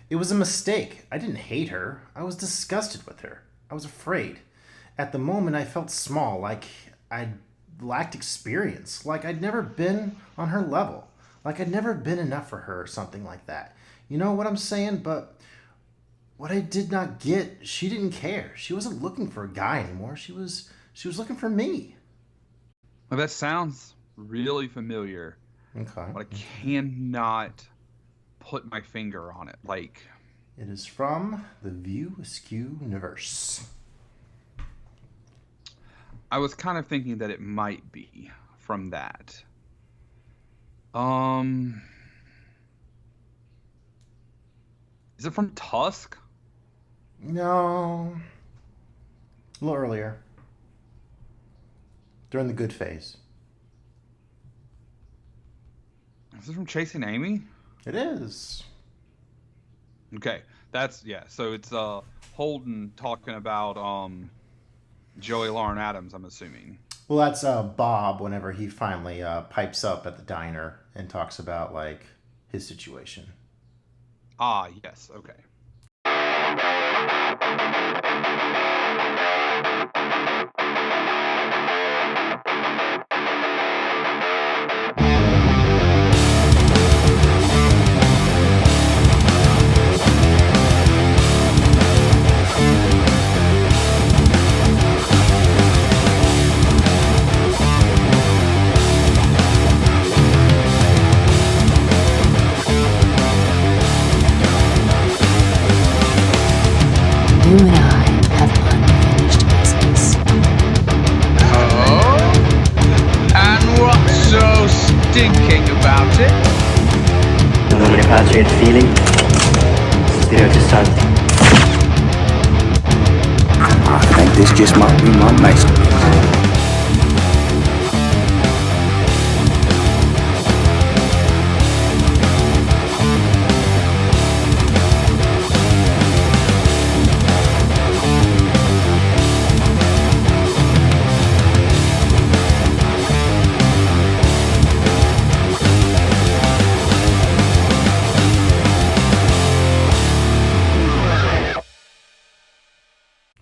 It was a mistake. I didn't hate her. I was disgusted with her. I was afraid. At the moment, I felt small, like I lacked experience, like I'd never been on her level, like I'd never been enough for her or something like that. You know what I'm saying? But what I did not get, she didn't care. She wasn't looking for a guy anymore. She was looking for me. Well, that sounds really familiar, Okay. but I cannot put my finger on it. Like, It is from the View Askew universe. I was kind of thinking that it might be from that. Um, is it from Tusk? No, a little earlier, during the good phase. Is it from Chasing Amy? It is. Okay, that's yeah. So it's Holden talking about Joey Lauren Adams, I'm assuming. Well, that's Bob whenever he finally pipes up at the diner and talks about like his situation. Ah, yes. Okay. You and I have unfinished business. Oh? And what's so stinking about it? Non mi piace il feeling. Spirito santo. I think this just might be my masterpiece.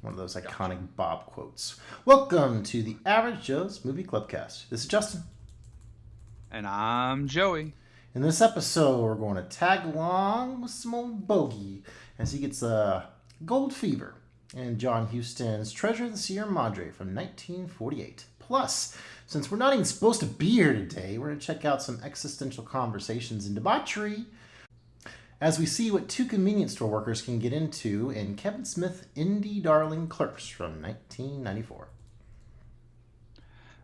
One of those iconic Bob quotes. Welcome to the Average Joe's Movie Clubcast. This is Justin. And I'm Joey. In this episode, we're going to tag along with some old bogey as he gets a gold fever in John Huston's Treasure of the Sierra Madre from 1948. Plus, since we're not even supposed to be here today, we're going to check out some existential conversations and debauchery as we see what two convenience store workers can get into in Kevin Smith indie darling Clerks from 1994.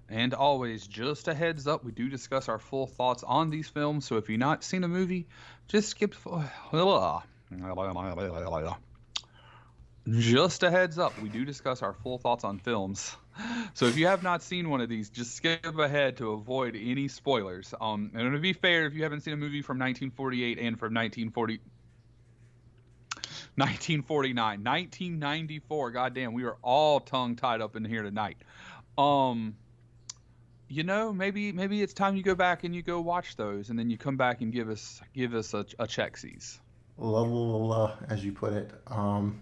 And always, just a heads up, we do discuss our full thoughts on these films. So if you've not seen a movie, just skip. Just a heads up, we do discuss our full thoughts on films. So if you have not seen one of these, just skip ahead to avoid any spoilers. And to be fair, if you haven't seen a movie from 1948 and from 1949, 1994, goddamn, we are all tongue tied up in here tonight. You know, maybe it's time you go back and you go watch those, and then you come back and give us a check-sees. As you put it. And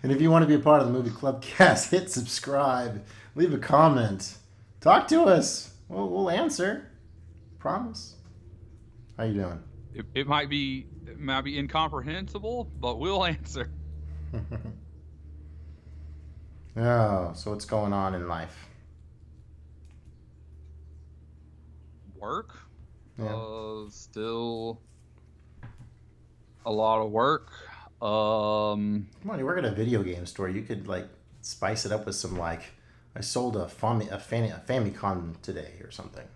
if you want to be a part of the Movie Clubcast, hit subscribe, leave a comment, talk to us. We'll answer. Promise. How you doing? It might be incomprehensible, but we'll answer. Oh, so what's going on in life? Work. Yeah. Still a lot of work. Come on, you work at a video game store. You could like spice it up with some like, I sold a Famicom today or something.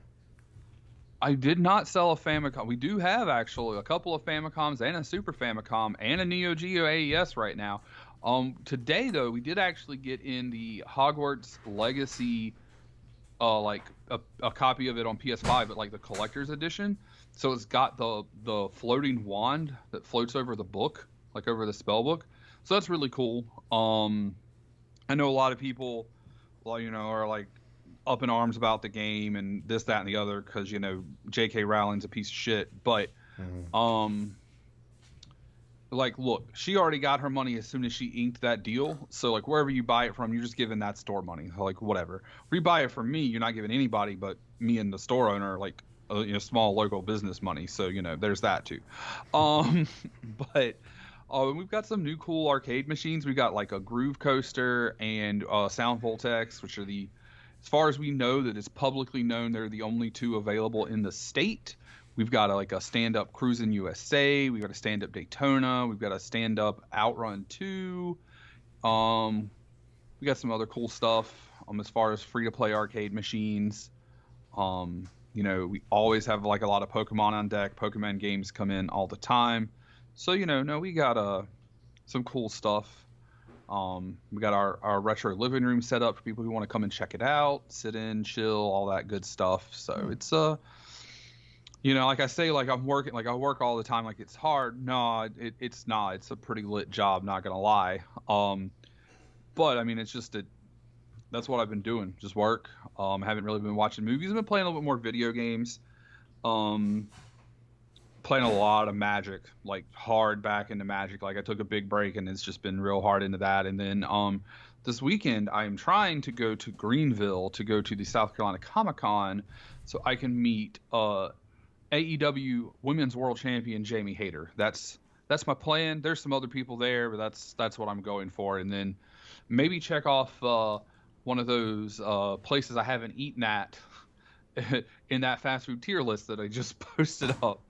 I did not sell a Famicom. We do have actually a couple of Famicoms and a Super Famicom and a Neo Geo AES right now. Today though, we did actually get in the Hogwarts Legacy, like a copy of it on PS5, but like the collector's edition. So it's got the floating wand that floats over the book, like over the spell book. So that's really cool. I know a lot of people, well, you know, are like up in arms about the game and this, that, and the other because, you know, J.K. Rowling's a piece of shit. But like, look, she already got her money as soon as she inked that deal. So, like, wherever you buy it from, you're just giving that store money. Like, whatever. If you buy it from me, you're not giving anybody but me and the store owner, like, small local business money. So, there's that too. Um, but we've got some new cool arcade machines. We've got like a Groove Coaster and Sound Voltex, which are as far as we know, that is publicly known, they're the only two available in the state. We've got a stand-up Cruisin' USA. We've got a stand-up Daytona. We've got a stand-up Outrun 2. We got some other cool stuff as far as free-to-play arcade machines. We always have like a lot of Pokemon on deck. Pokemon games come in all the time. So, no, we got some cool stuff. We got our retro living room set up for people who want to come and check it out, sit in, chill, all that good stuff. So it's like I say, like I'm working, like I work all the time, like it's hard. No, it's not. It's a pretty lit job, not gonna lie. But I mean, it's just that's what I've been doing, just work. I haven't really been watching movies. I've been playing a little bit more video games. Playing a lot of Magic, like hard back into Magic. Like I took a big break and it's just been real hard into that. And then this weekend I am trying to go to Greenville to go to the South Carolina Comic-Con so I can meet AEW Women's World Champion Jamie Hayter. That's my plan. There's some other people there, but that's what I'm going for. And then maybe check off one of those places I haven't eaten at in that fast food tier list that I just posted up.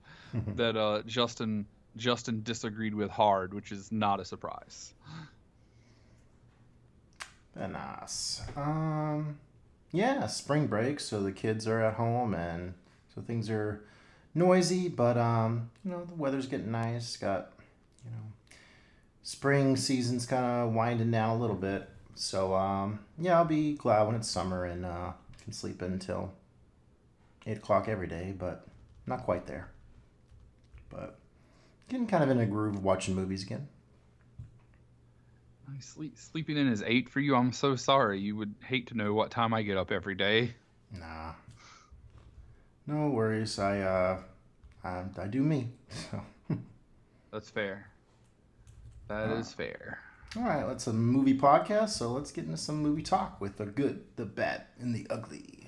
That Justin disagreed with hard, which is not a surprise. Nice. Yeah, spring break, so the kids are at home, and so things are noisy, but the weather's getting nice. Got spring season's kind of winding down a little bit, so I'll be glad when it's summer and can sleep until 8 o'clock every day, but not quite there. But getting kind of in a groove of watching movies again. Sleeping in is 8 for you. I'm so sorry. You would hate to know what time I get up every day. Nah, no worries. I do me. So. That's fair. That is fair. All right, let's a movie podcast. So let's get into some movie talk with the good, the bad, and the ugly.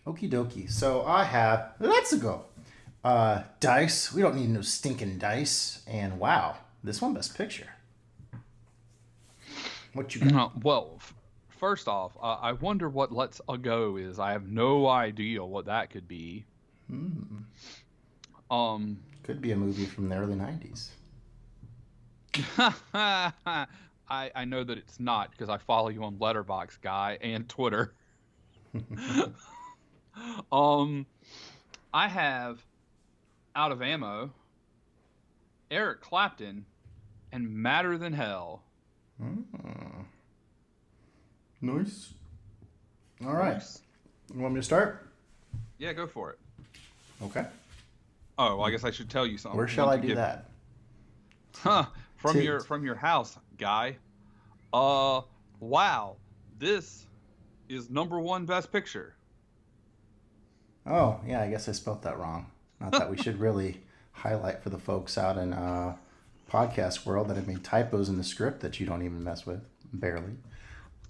Okie dokie. So I have, let's go. Dice. We don't need no stinking dice. And wow, this one best picture. What you got? Well, first off, I wonder what Let's Go is. I have no idea what that could be. Could be a movie from the early 90s. I know that it's not because I follow you on Letterboxd, guy, and Twitter. I have Out of Ammo, Eric Clapton, and Madder Than Hell. Nice. All right. You want me to start? Yeah, go for it. Okay. Oh, well, I guess I should tell you something. Where shall I do that? From your house, guy. Wow. This is #1 Best Picture. Oh, yeah, I guess I spelt that wrong. Not that we should really highlight for the folks out in podcast world that have made typos in the script that you don't even mess with, barely.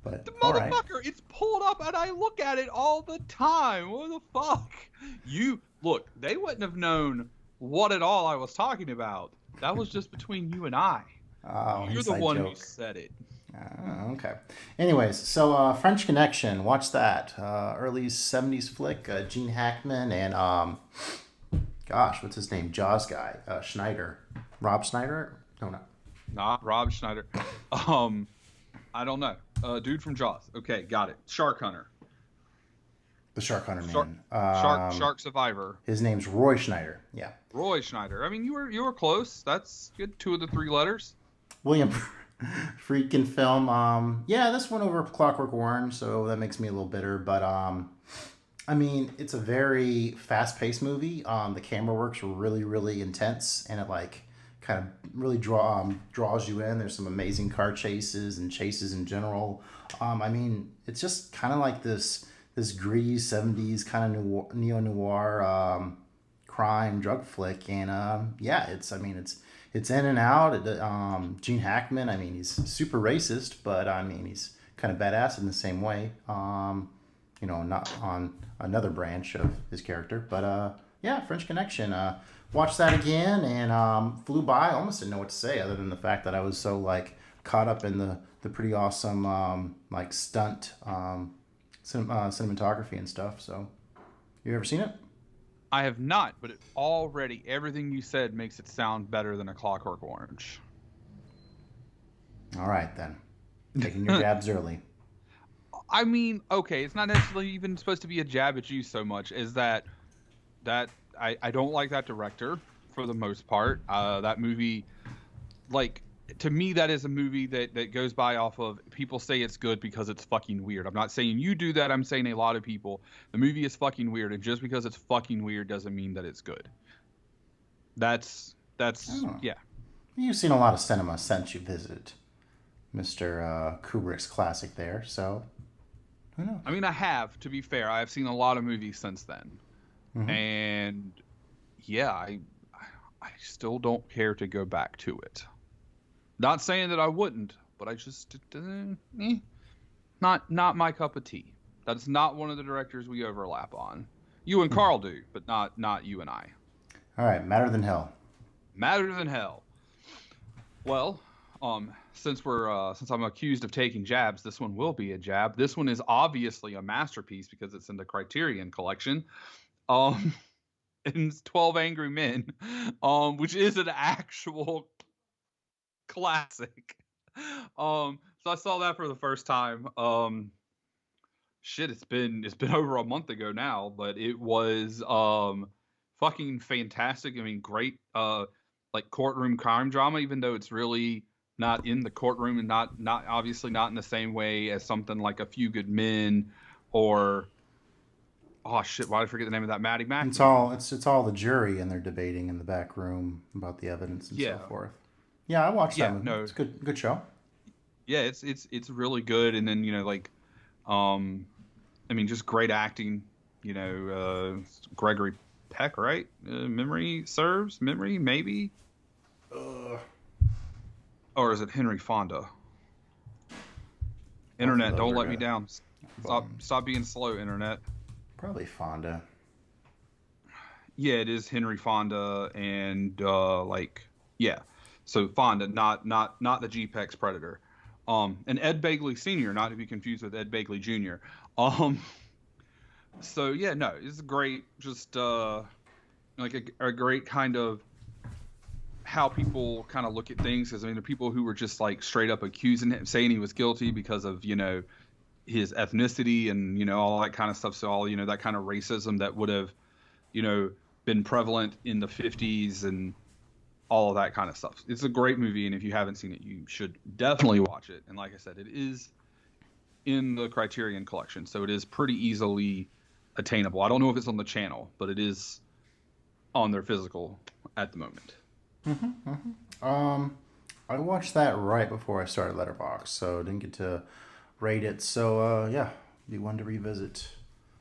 But the motherfucker, right. It's pulled up and I look at it all the time. What the fuck? Look, they wouldn't have known what at all I was talking about. That was just between you and I. Oh, you're the one who said it. Okay. Anyways, so French Connection, watch that. Early 70s flick, Gene Hackman and, what's his name? Jaws guy, Schneider. Rob Schneider? No, not. Nah, Rob Schneider. I don't know. Dude from Jaws. Okay, got it. Shark Hunter. The Shark Hunter man. Shark Survivor. His name's Roy Schneider. Yeah. Roy Schneider. I mean, you were close. That's good. 2 of the 3 letters. William Friedkin film. This went over Clockwork Orange, so that makes me a little bitter. But I mean, it's a very fast-paced movie. The camera work's really, really intense, and it kind of really draws you in. There's some amazing car chases and chases in general. I mean, it's just kind of like this gritty 70s kind of neo-noir crime drug flick, and it's in and out. Gene Hackman, I mean, he's super racist, but I mean, he's kind of badass in the same way. Not on another branch of his character, but French Connection. Watched that again and flew by. I almost didn't know what to say other than the fact that I was so caught up in the pretty awesome stunt cinematography and stuff. So, you ever seen it? I have not, but everything you said makes it sound better than A Clockwork Orange. All right, then. Taking your jabs early. I mean, okay, it's not necessarily even supposed to be a jab at you so much as that I don't like that director for the most part. That movie, to me, that is a movie that goes by off of people say it's good because it's fucking weird. I'm not saying you do that. I'm saying a lot of people. The movie is fucking weird, and just because it's fucking weird doesn't mean that it's good. That's yeah. You've seen a lot of cinema since you visited Mr. Kubrick's classic there, so who knows? I mean, I have, to be fair. I have seen a lot of movies since then. Mm-hmm. And yeah, I still don't care to go back to it. Not saying that I wouldn't, but I just not my cup of tea. That's not one of the directors we overlap on. You and Carl do, but not you and I. All right, Madder Than Hell. Madder Than Hell. Well, since I'm accused of taking jabs, this one will be a jab. This one is obviously a masterpiece because it's in the Criterion Collection. And it's 12 Angry Men, which is an actual classic. So I saw that for the first time. It's been over a month ago now, but it was fucking fantastic. I mean, great courtroom crime drama, even though it's really not in the courtroom and not obviously not in the same way as something like A Few Good Men or why did I forget the name of that Maddie Mac? It's all the jury and they're debating in the back room about the evidence and so forth. Yeah, I watched that movie. No, it's good show. Yeah, it's really good, and then just great acting. Gregory Peck, right? Memory serves. Memory maybe. Or is it Henry Fonda? Internet, don't let me down. Stop being slow, Internet. Probably Fonda. Yeah, it is Henry Fonda, and so Fonda, not the GPEX Predator, and Ed Begley Sr., not to be confused with Ed Begley Jr. So yeah, no, it's great. Just a great kind of how people kind of look at things. Because I mean, the people who were just straight up accusing him, saying he was guilty because of his ethnicity and all that kind of stuff. So all that kind of racism that would have been prevalent in the 50s and all of that kind of stuff. It's a great movie, and if you haven't seen it, you should definitely watch it. And like I said, it is in the Criterion Collection, so it is pretty easily attainable. I don't know if it's on the channel, but it is on their physical at the moment. I watched that right before I started Letterboxd, so didn't get to rate it. So be one to revisit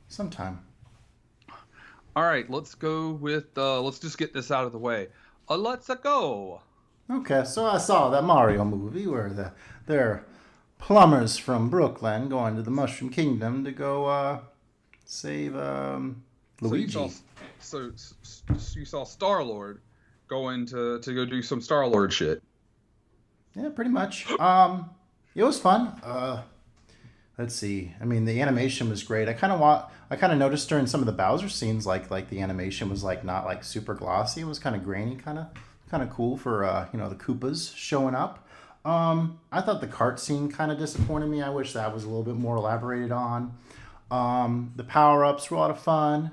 sometime. All right, let's go with let's just get this out of the way. Let's go. Okay, so I saw that Mario movie where they're plumbers from Brooklyn going to the Mushroom Kingdom to go save Luigi. So you saw Star-Lord going to go do some Star-Lord shit. Yeah, pretty much. It was fun. Let's see. I mean, the animation was great. I kind of noticed during some of the Bowser scenes, like the animation was not super glossy. It was kind of grainy, kind of cool for the Koopas showing up. I thought the cart scene kind of disappointed me. I wish that was a little bit more elaborated on. The power-ups were a lot of fun.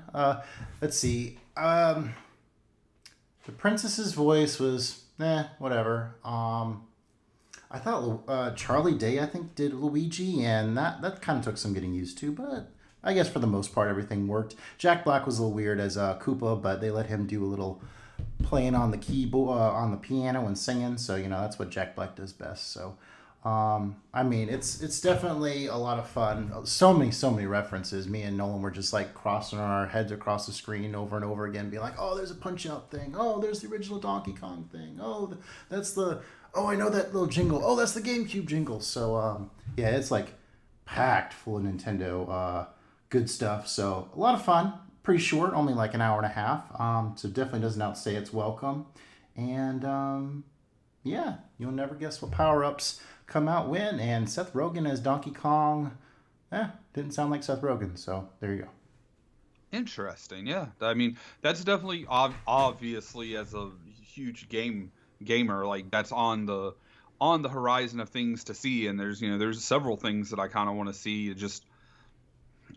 Let's see. The princess's voice was whatever. I thought Charlie Day, I think, did Luigi, and that kind of took some getting used to, but I guess for the most part, everything worked. Jack Black was a little weird as Koopa, but they let him do a little playing on the keyboard, on the piano and singing. So, that's what Jack Black does best. So, I mean, it's definitely a lot of fun. So many references. Me and Nolan were just like crossing our heads across the screen over and over again, being like, oh, there's a Punch Out thing. Oh, there's the original Donkey Kong thing. Oh, that's the, oh, I know that little jingle. Oh, that's the GameCube jingle. So, yeah, it's like packed full of Nintendo good stuff. So a lot of fun. Pretty short, only like an hour and a half. So definitely doesn't outstay its welcome. And yeah, you'll never guess what power-ups come out when. And Seth Rogen as Donkey Kong, didn't sound like Seth Rogen. So there you go. Interesting. Yeah. I mean, that's definitely obviously as a huge gamer, like that's on the horizon of things to see. And there's several things that I kind of want to see. Just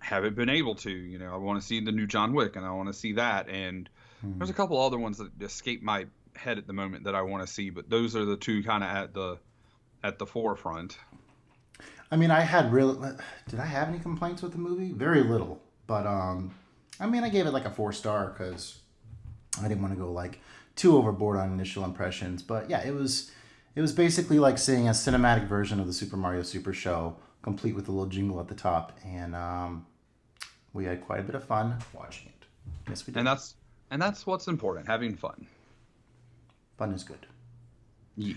haven't been able to. I want to see the new John Wick, and I want to see that. And there's a couple other ones that escape my head at the moment that I want to see, but those are the two kind of at the forefront. I mean, did I have any complaints with the movie? Very little, but I mean, I gave it like a 4-star because I didn't want to go like too overboard on initial impressions. But yeah, it was basically like seeing a cinematic version of the Super Mario Super Show, complete with a little jingle at the top, and we had quite a bit of fun watching it. Yes, we did. And that's what's important, having fun. Fun is good. Yeah.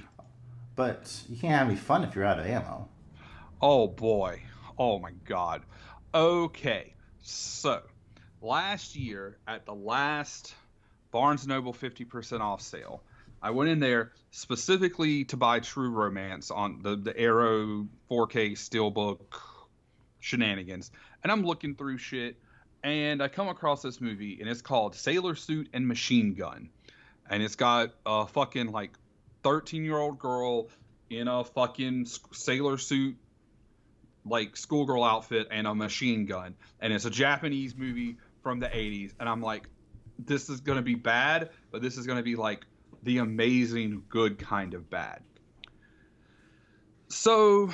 But you can't have any fun if you're out of ammo. Oh boy. Oh my God. Okay. So, last year at the last Barnes & Noble 50% off sale, I went in there specifically to buy True Romance on the Arrow 4K Steelbook shenanigans. And I'm looking through shit, and I come across this movie, and it's called Sailor Suit and Machine Gun. And it's got a fucking like 13-year-old girl in a fucking sailor suit, like schoolgirl outfit, and a machine gun. And it's a Japanese movie from the 80s. And I'm like, this is going to be bad, but this is going to be like the amazing good kind of bad. So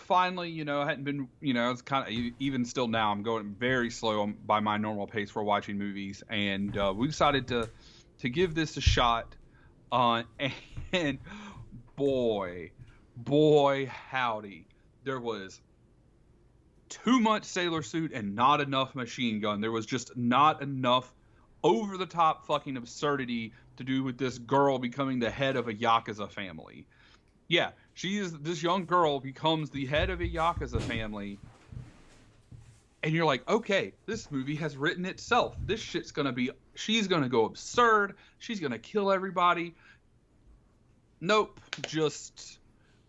finally, I hadn't been, it's kind of, even still now, I'm going very slow by my normal pace for watching movies. And we decided to give this a shot. And boy, howdy, there was too much sailor suit and not enough machine gun. There was just not enough over-the-top fucking absurdity to do with this girl becoming the head of a Yakuza family. Yeah, this young girl becomes the head of a Yakuza family. And you're like, okay, this movie has written itself. This shit's she's gonna go absurd. She's gonna kill everybody. Nope,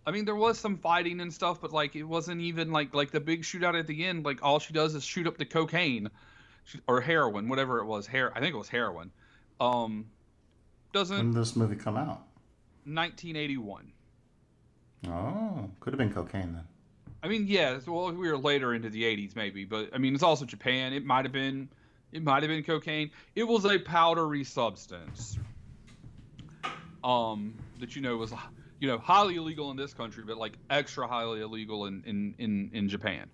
I mean, there was some fighting and stuff, but like, it wasn't even like the big shootout at the end. Like, all she does is shoot up the cocaine or heroin, whatever it was. I think it was heroin. When did this movie come out? 1981. Oh, could have been cocaine then. I mean, yeah. Well, we were later into the 80s, maybe, but I mean, it's also Japan. It might have been cocaine. It was a powdery substance. That was highly illegal in this country, but like extra highly illegal in Japan.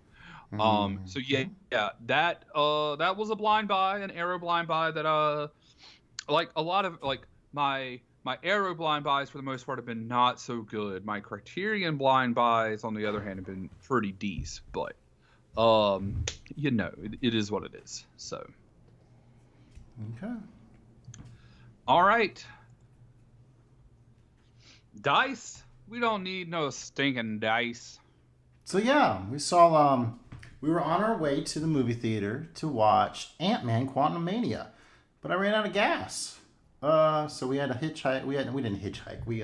So yeah, that was a blind buy, an Arrow blind buy that like a lot of like my Arrow blind buys for the most part have been not so good. My Criterion blind buys, on the other hand, have been pretty decent, but it is what it is. So okay, all right. Dice? We don't need no stinking dice. So yeah, we saw we were on our way to the movie theater to watch Ant-Man Quantumania, but I ran out of gas. So we had to hitchhike. We didn't hitchhike. We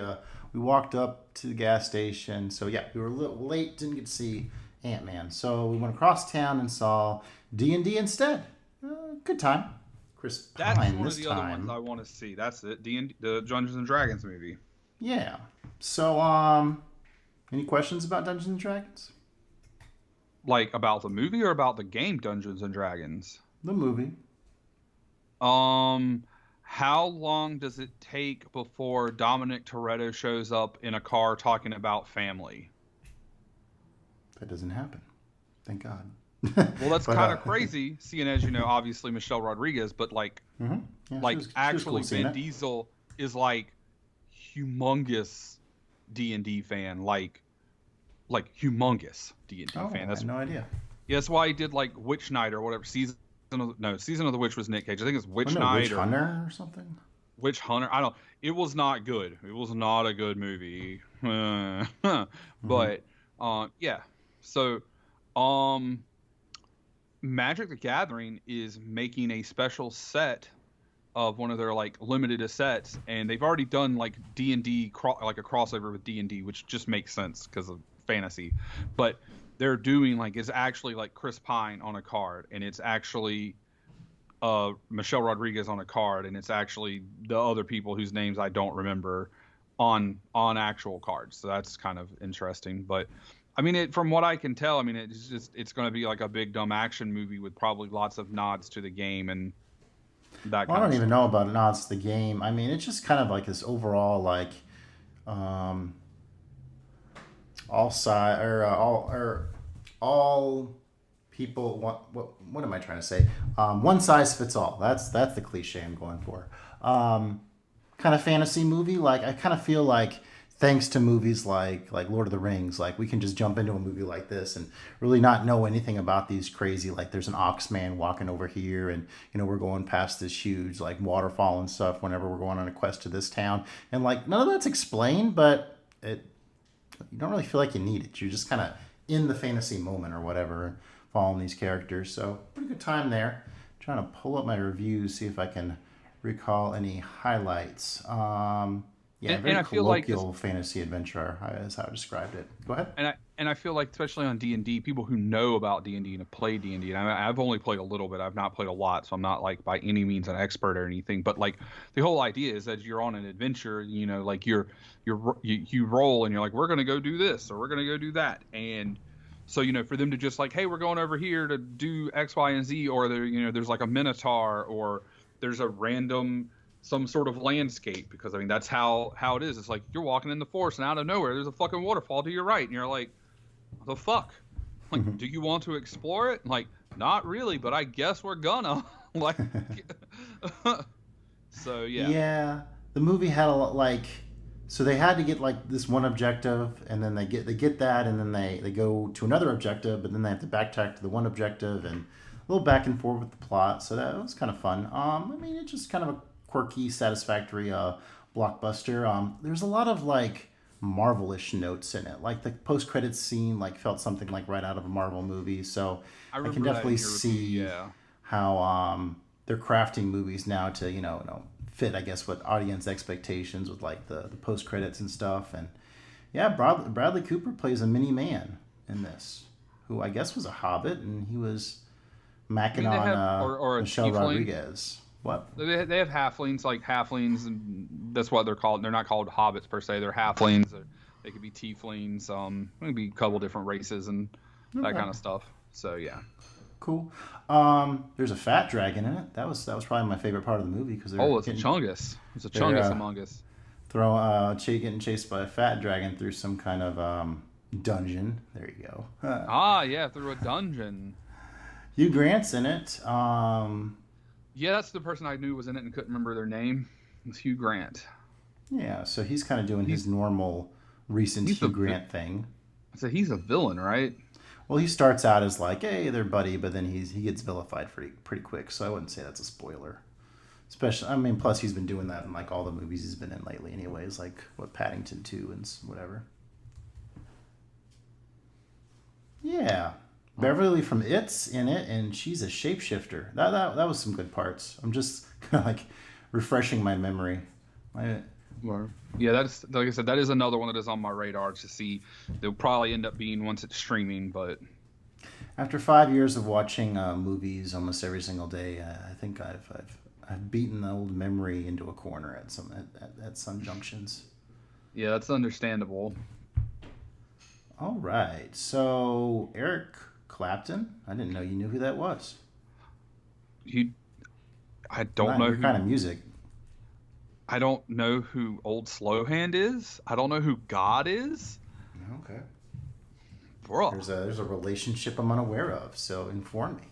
walked up to the gas station. So yeah, we were a little late, didn't get to see Ant-Man. So we went across town and saw D&D instead. Good time. Chris Pine. That's one of the other ones I want to see. That's it. D&D, the Dungeons and Dragons movie. Yeah. So, any questions about Dungeons and Dragons? Like about the movie or about the game Dungeons and Dragons? The movie. How long does it take before Dominic Toretto shows up in a car talking about family? That doesn't happen. Thank God. Well, that's kind of crazy, seeing as, obviously Michelle Rodriguez, but like, Yeah, Like she was actually, cool seeing Vin it. Diesel is like humongous D&D fan, like humongous D&D Oh, fan. I had no idea. Yeah, that's why he did like Witch Knight or whatever Season of the Witch was Nick Cage. I think it's Witch Wasn't it Knight Witch or Hunter or something? Witch Hunter. I don't. It was not good. It was not a good movie. Mm-hmm. But yeah. So um, Magic the Gathering is making a special set of one of their like limited sets, and they've already done like D&D like a crossover with D&D, which just makes sense because of fantasy. But they're doing like it's actually like Chris Pine on a card, and it's actually Michelle Rodriguez on a card, and it's actually the other people whose names I don't remember on actual cards. So that's kind of interesting. But I mean, from what I can tell, I mean, it's going to be like a big dumb action movie with probably lots of nods to the game and that. Well, I don't even know about nods to the game. I mean, it's just kind of like this overall like all side or all people what am I trying to say? One size fits all. That's the cliche I'm going for. Kind of fantasy movie. Like I kind of feel like thanks to movies like Lord of the Rings, like we can just jump into a movie like this and really not know anything about these crazy, like there's an Oxman walking over here, and we're going past this huge like waterfall and stuff whenever we're going on a quest to this town, and like none of that's explained, but you don't really feel like you need it. You're just kind of in the fantasy moment or whatever, following these characters. So pretty good time there. Trying to pull up my reviews, see if I can recall any highlights. Yeah, very and I feel like colloquial fantasy adventure is how I described it. Go ahead. And I feel like especially on D&D, people who know about D&D and have played D&D, and I've only played a little bit. I've not played a lot, so I'm not like by any means an expert or anything. But like the whole idea is that you're on an adventure. Like you roll and you're like, we're gonna go do this or we're gonna go do that, and so for them to just like, hey, we're going over here to do X, Y, and Z, or there's like a minotaur or there's a random some sort of landscape, because I mean that's how it is. It's like you're walking in the forest and out of nowhere there's a fucking waterfall to your right, and you're like, the fuck? Like, do you want to explore it? Like, not really, but I guess we're gonna. Like, so yeah. Yeah, the movie had a lot like, so they had to get like this one objective, and then they get that, and then they go to another objective, but then they have to backtrack to the one objective, and a little back and forth with the plot. So that was kind of fun. I mean, it's just kind of a quirky, satisfactory blockbuster. There's a lot of like Marvel-ish notes in it. Like the post-credits scene like felt something like right out of a Marvel movie. So I can definitely see how they're crafting movies now to fit, I guess, what audience expectations with like the post-credits and stuff. And yeah, Bradley Cooper plays a mini man in this, who I guess was a hobbit, and he was macking on Michelle Rodriguez. What? They have halflings, and that's what they're called. They're not called hobbits per se. They're halflings. Or they could be tieflings. It could be a couple different races and that kind of stuff. So yeah. Cool. There's a fat dragon in it. That was probably my favorite part of the movie, because it's a Chungus. It's a Chungus among us. Getting chased by a fat dragon through some kind of dungeon. There you go. Yeah, through a dungeon. Hugh Grant's in it. Yeah, that's the person I knew was in it and couldn't remember their name. It's Hugh Grant. Yeah, so he's kind of doing his normal recent Hugh Grant thing. So he's a villain, right? Well, he starts out as like, hey, they're buddy, but then he gets vilified pretty quick. So I wouldn't say that's a spoiler. Especially, I mean, plus he's been doing that in like all the movies he's been in lately, anyways. Like Paddington 2 and whatever. Yeah. Beverly from It's in it, and she's a shapeshifter. That was some good parts. I'm just kind of like refreshing my memory. Yeah, that's, like I said, that is another one that is on my radar to see. They'll probably end up being once it's streaming, but after 5 years of watching movies almost every single day, I think I've beaten the old memory into a corner at some junctions. Yeah, that's understandable. All right, so Eric Clapton. I didn't know you knew who that was. I don't know your kind of music. I don't know who Old Slowhand is. I don't know who God is. Okay. Bro. There's a relationship I'm unaware of, so inform me.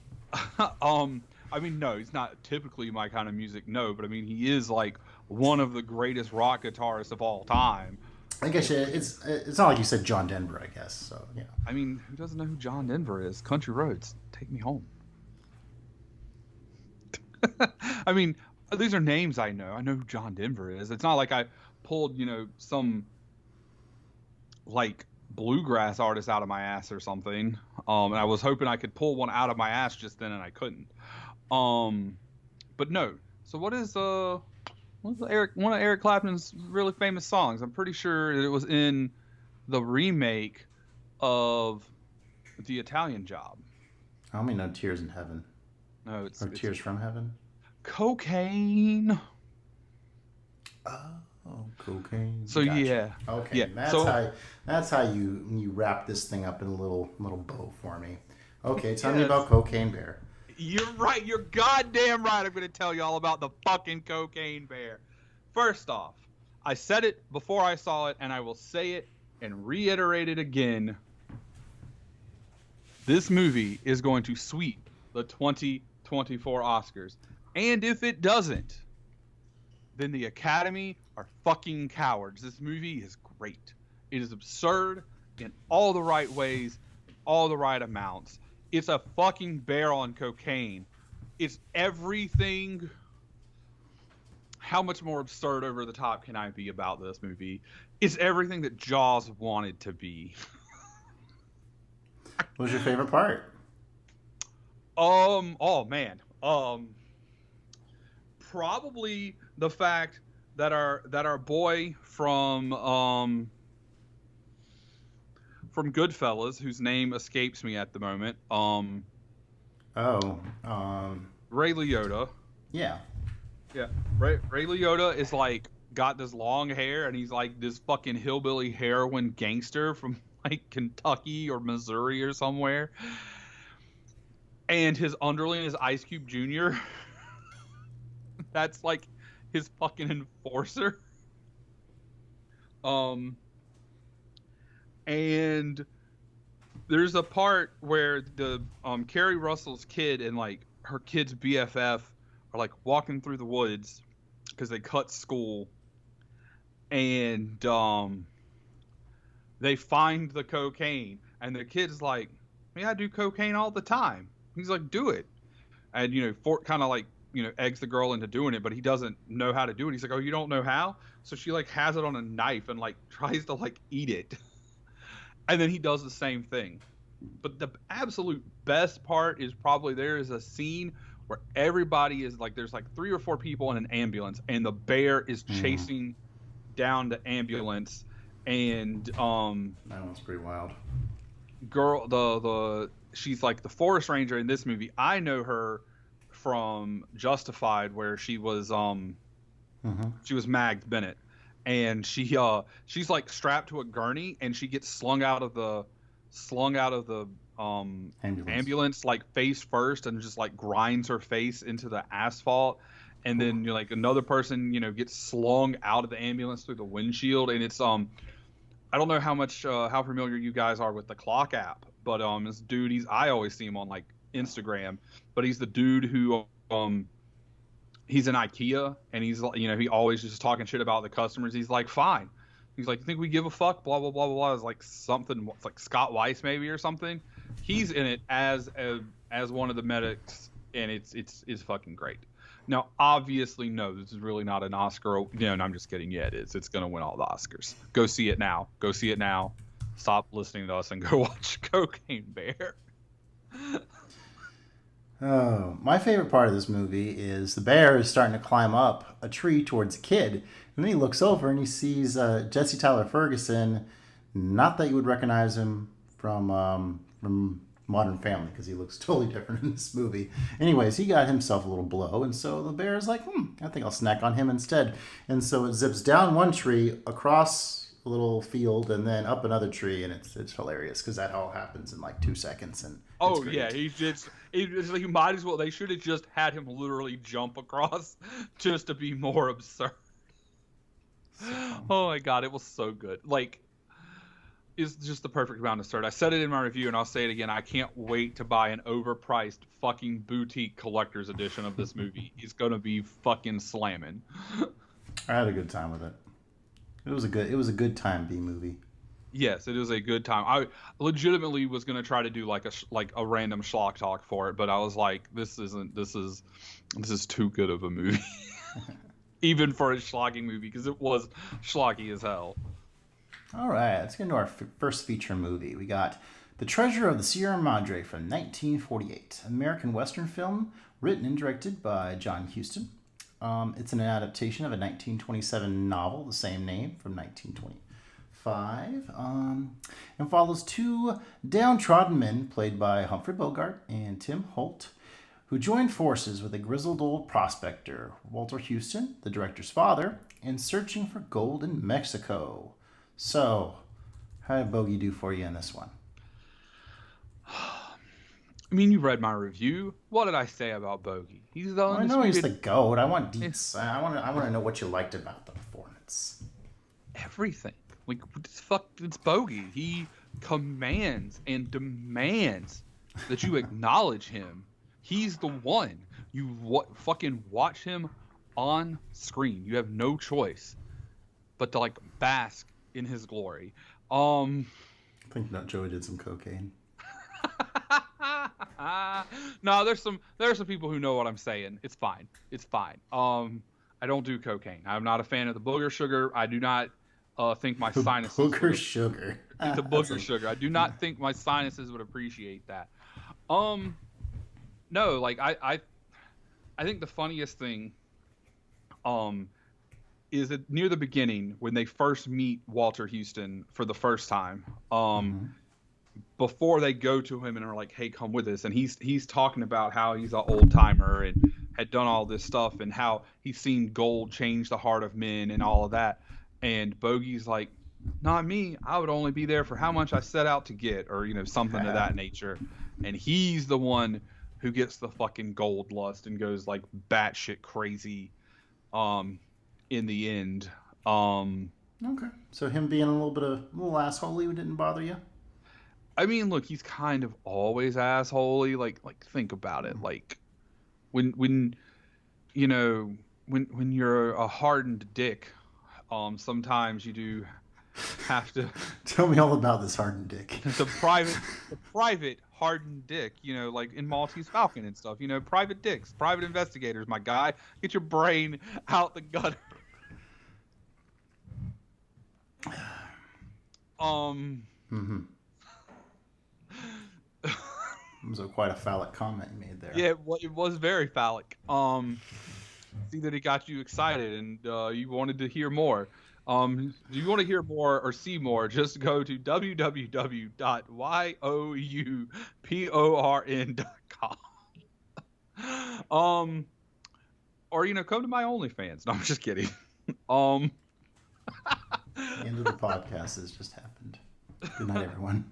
I mean, no, he's not typically my kind of music, no, but I mean, he is like one of the greatest rock guitarists of all time. I guess it's not like you said John Denver, I guess. So yeah. I mean, who doesn't know who John Denver is? Country Roads, Take Me Home. I mean, these are names I know. I know who John Denver is. It's not like I pulled, some like bluegrass artist out of my ass or something. And I was hoping I could pull one out of my ass just then, and I couldn't. But no. So what's one of Eric Clapton's really famous songs? I'm pretty sure it was in the remake of The Italian Job. I only know Tears in Heaven. No, Or Tears from Heaven. Cocaine. Oh, cocaine. So Gotcha. yeah. Okay. Yeah. That's how you wrap this thing up in a little bow for me. Okay, tell me Yes. about Cocaine Bear. You're right. You're goddamn right. I'm going to tell you all about the fucking Cocaine Bear. First off, I said it before I saw it, and I will say it and reiterate it again. This movie is going to sweep the 2024 Oscars. And if it doesn't, then the Academy are fucking cowards. This movie is great. It is absurd in all the right ways, in all the right amounts. It's a fucking bear on cocaine. It's everything. How much more absurd, over the top can I be about this movie? It's everything that Jaws wanted to be. What was your favorite part? Oh man. Probably the fact that our boy from Goodfellas, whose name escapes me at the moment, Ray Liotta. Yeah. Yeah, Ray Liotta is like got this long hair, and he's like this fucking hillbilly heroin gangster from like Kentucky or Missouri or somewhere. And his underling is Ice Cube Jr. That's like his fucking enforcer. And there's a part where the Carrie Russell's kid and like her kid's BFF are like walking through the woods because they cut school, and they find the cocaine, and the kid's like, "Yeah, I do cocaine all the time." He's like, "Do it," and Fort kind of like eggs the girl into doing it, but he doesn't know how to do it. He's like, "Oh, you don't know how?" So she like has it on a knife and like tries to like eat it. And then he does the same thing. But the absolute best part is probably there is a scene where everybody is like, there's like 3 or 4 people in an ambulance, and the bear is chasing down the ambulance, and that one's pretty wild. Girl, she's like the forest ranger in this movie. I know her from Justified, where she was Mag Bennett. And she's like strapped to a gurney, and she gets slung out of the ambulance like face first, and just like grinds her face into the asphalt. And then like another person gets slung out of the ambulance through the windshield. And it's I don't know how familiar you guys are with the Clock app, but this dude, I always see him on like Instagram, but he's the dude who he's in IKEA, and he's he always just talking shit about the customers. He's like, fine. He's like, you think we give a fuck? Blah blah blah blah blah. It's like something. It's like Scott Weiss maybe or something. He's in it as one of the medics, and it's fucking great. Now, obviously, no, this is really not an Oscar. No, I'm just kidding. Yeah, it is. It's gonna win all the Oscars. Go see it now. Go see it now. Stop listening to us and go watch Cocaine Bear. Oh, my favorite part of this movie is the bear is starting to climb up a tree towards a kid, and then he looks over and he sees Jesse Tyler Ferguson. Not that you would recognize him from Modern Family, because he looks totally different in this movie. Anyways, he got himself a little blow, and so the bear is like, I think I'll snack on him instead. And so it zips down one tree, across a little field, and then up another tree, and it's hilarious because that all happens in like 2 seconds. And oh yeah, it's like, you might as well. They should have just had him literally jump across just to be more absurd. Oh my god, it was so good. Like, is just the perfect amount of absurd. I said it in my review, and I'll say it again. I can't wait to buy an overpriced fucking boutique collector's edition of this movie. It's gonna be fucking slamming. I had a good time with it. It was a good time B movie. Yes, it is a good time. I legitimately was gonna try to do like a random schlock talk for it, but I was like, this is too good of a movie, even for a schlocking movie, because it was schlocky as hell. All right, let's get into our first feature movie. We got The Treasure of the Sierra Madre from 1948, American Western film written and directed by John Huston. It's an adaptation of a 1927 novel, the same name, from 1925, and follows two downtrodden men played by Humphrey Bogart and Tim Holt, who joined forces with a grizzled old prospector, Walter Houston, the director's father, in searching for gold in Mexico. So, how did Bogey do for you in this one? I mean, you read my review. What did I say about Bogey? He's the I know he's the GOAT. I want deets. I want to know what you liked about the performance. Everything. Like, it's Bogey. He commands and demands that you acknowledge him. He's the one. You fucking watch him on screen. You have no choice but to like bask in his glory. I think that Joey did some cocaine. No, there are some people who know what I'm saying. It's fine. I don't do cocaine. I'm not a fan of the booger sugar. I do not think my sinuses. Booger sugar. The booger sugar. I do not think my sinuses would appreciate that. No, like I think the funniest thing, is that near the beginning when they first meet Walter Houston for the first time, before they go to him and are like, "Hey, come with us," and he's talking about how he's an old timer and had done all this stuff and how he's seen gold change the heart of men and all of that, and Bogey's like, "Not me. I would only be there for how much I set out to get," or something of that nature, and he's the one who gets the fucking gold lust and goes like batshit crazy. In the end, okay. So him being a little assholey didn't bother you? I mean, look, he's kind of always assholey. Like think about it. Like when you're a hardened dick, sometimes you do have to. Tell me all about this hardened dick. The private hardened dick. Like in Maltese Falcon and stuff. Private dicks, private investigators. My guy, get your brain out the gutter. It was quite a phallic comment you made there. Yeah, it was very phallic. See that it got you excited and you wanted to hear more. Do you want to hear more or see more? Just go to www.youporn.com. Or come to my OnlyFans. No, I'm just kidding. The end of the podcast has just happened. Good night, everyone.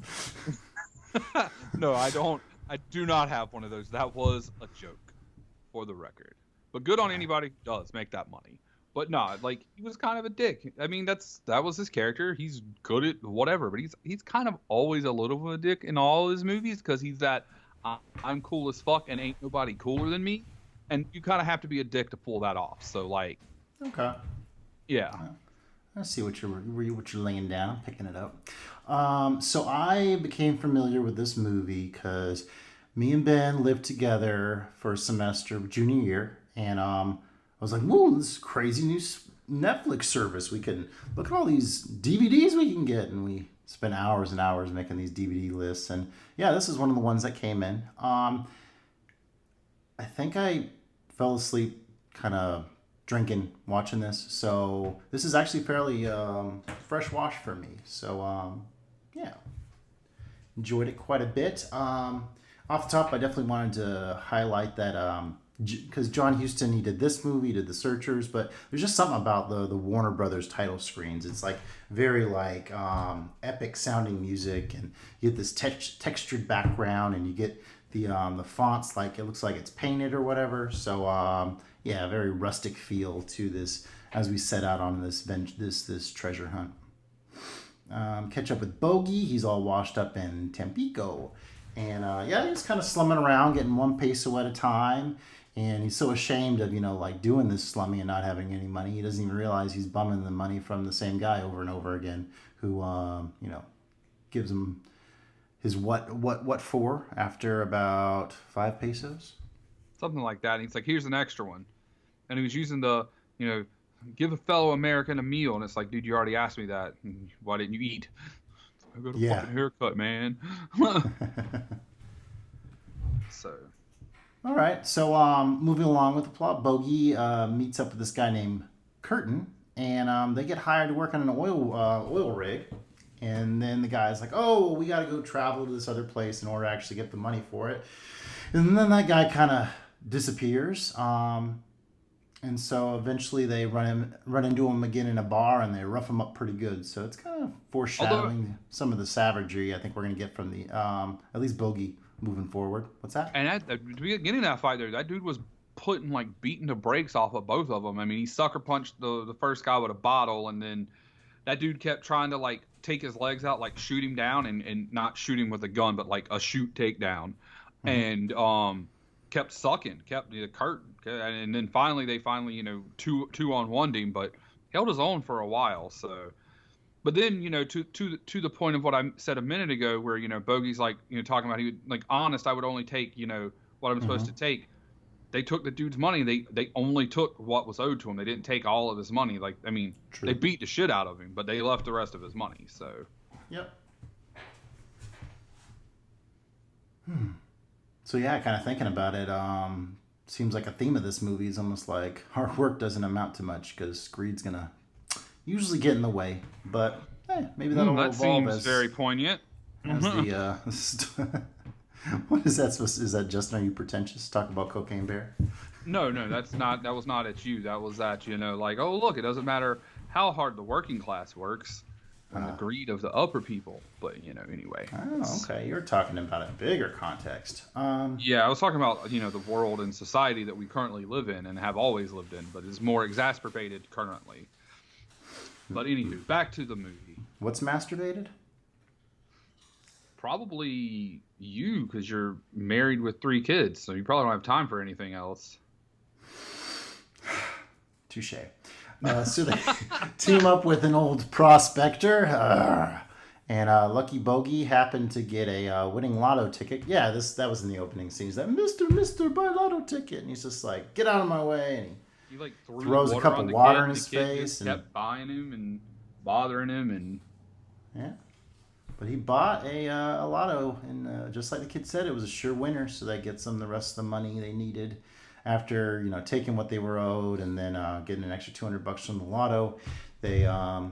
No, I don't. I do not have one of those. That was a joke, for the record. But good on anybody who does make that money. But no, like he was kind of a dick. I mean, that was his character. He's good at whatever, but he's kind of always a little bit of a dick in all his movies because he's that I'm cool as fuck and ain't nobody cooler than me, and you kind of have to be a dick to pull that off. So like, okay, yeah. I see what you're laying down. I'm picking it up. So I became familiar with this movie because me and Ben lived together for a semester junior year, and I was like, "Whoa, this crazy new Netflix service! We can look at all these DVDs we can get," and we spent hours and hours making these DVD lists. And yeah, this is one of the ones that came in. I think I fell asleep kind of drinking watching this, so this is actually fairly fresh wash for me. So yeah, enjoyed it quite a bit. Off the top, I definitely wanted to highlight that because John Huston, he did this movie, he did The Searchers, but there's just something about the Warner Brothers title screens. It's like very like epic sounding music, and you get this textured background, and you get the fonts like it looks like it's painted or whatever. So yeah, a very rustic feel to this as we set out on this treasure hunt. catch up with Bogey. He's all washed up in Tampico. And he's kind of slumming around, getting one peso at a time. And he's so ashamed of, like doing this slumming and not having any money. He doesn't even realize he's bumming the money from the same guy over and over again who, gives him his what for after about 5 pesos. Something like that. And he's like, here's an extra one. And he was using the, give a fellow American a meal. And it's like, dude, you already asked me that. Why didn't you eat? I got a fucking haircut, man. So. All right. So moving along with the plot, Bogey meets up with this guy named Curtin. And they get hired to work on an oil rig. And then the guy's like, oh, we got to go travel to this other place in order to actually get the money for it. And then that guy kind of disappears. And so eventually they run into him again in a bar and they rough him up pretty good. So it's kind of foreshadowing some of the savagery I think we're going to get from the, at least Bogey moving forward. What's that? And at the beginning of that fight there, that dude was beating the brakes off of both of them. I mean, he sucker punched the first guy with a bottle, and then that dude kept trying to take his legs out, shoot him down and not shoot him with a gun, but a shoot takedown. Mm-hmm. And kept sucking, kept the curtain, and then they finally two on one him, but held his own for a while. So, but then to the point of what I said a minute ago, where Bogey's talking about he would honest, I would only take what I'm supposed to take. They took the dude's money. They only took what was owed to him. They didn't take all of his money. True. They beat the shit out of him, but they left the rest of his money. So. Yep. So yeah, kind of thinking about it, seems like a theme of this movie is almost like hard work doesn't amount to much because greed's gonna usually get in the way. But maybe that'll that evolve seems very poignant. As the what is that supposed to, is that Justin? Are you pretentious? Talk about Cocaine Bear? No, that's not. That was not at you. That was at oh look, it doesn't matter how hard the working class works. And the greed of the upper people, but anyway. Oh, okay. You're talking about a bigger context. Yeah, I was talking about the world and society that we currently live in and have always lived in, but is more exacerbated currently. But anywho, back to the movie. What's masturbated? Probably you, because you're married with 3 kids, so you probably don't have time for anything else. Touche. So they team up with an old prospector, and Lucky Bogey happened to get a winning lotto ticket. Yeah, that was in the opening scene. He's like, Mister, buy lotto ticket. And he's just like, get out of my way. And he throws a cup of water in his face. Just kept buying him and bothering him. And yeah. But he bought a lotto, and just like the kid said, it was a sure winner, so that gets them the rest of the money they needed. After taking what they were owed and then getting an extra $200 from the lotto, they are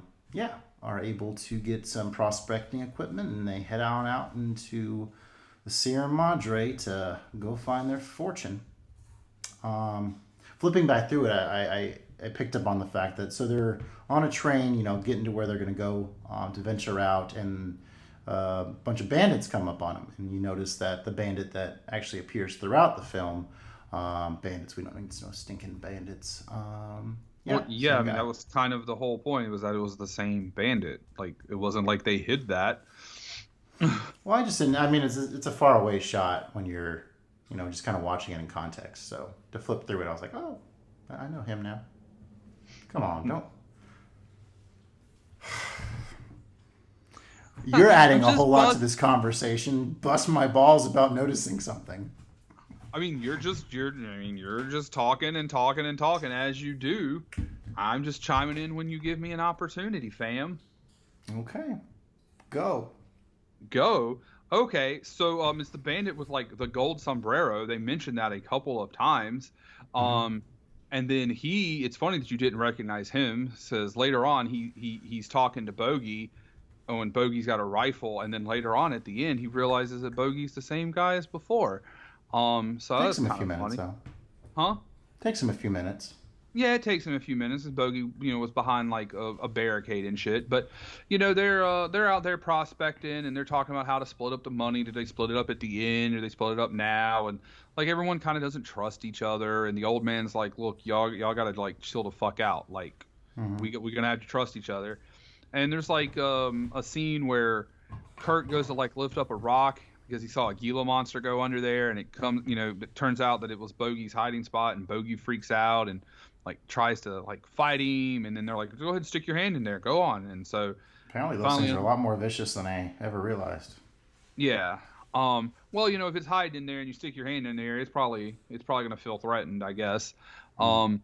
able to get some prospecting equipment, and they head on out into the Sierra Madre to go find their fortune. Flipping back through it, I picked up on the fact that so they're on a train, getting to where they're going to go to venture out, and a bunch of bandits come up on them, and you notice that the bandit that actually appears throughout the film. Bandits, we don't need to know stinking bandits. I mean, that was kind of the whole point, was that it was the same bandit. It wasn't like they hid that. Well, I just didn't. I mean, it's a far away shot when you're, just kind of watching it in context. So to flip through it, I was like, oh, I know him now. Come on, don't. You're adding a whole lot to this conversation. Bust my balls about noticing something. I mean, you're just talking and talking and talking as you do. I'm just chiming in when you give me an opportunity, fam. Okay. Go. Okay. So, it's the bandit with the gold sombrero. They mentioned that a couple of times. And then it's funny that you didn't recognize him. Says later on, he's talking to Bogey. Oh, and Bogey's got a rifle. And then later on at the end, he realizes that Bogey's the same guy as before. So takes him a few minutes, though. Huh? Takes him a few minutes. Yeah, it takes him a few minutes. As Bogey, was behind a barricade and shit. But they're out there prospecting, and they're talking about how to split up the money. Did they split it up at the end, or they split it up now? And everyone kind of doesn't trust each other. And the old man's like, "Look, y'all gotta chill the fuck out. We're gonna have to trust each other." And there's like a scene where Kurt goes to like lift up a rock because he saw a Gila monster go under there, and it comes, it turns out that it was Bogey's hiding spot, and Bogey freaks out and like tries to like fight him, and then they're like, go ahead and stick your hand in there, go on. And so Apparently those things are a lot more vicious than I ever realized. yeah. Well, if it's hiding in there and you stick your hand in there, it's probably going to feel threatened, I guess. So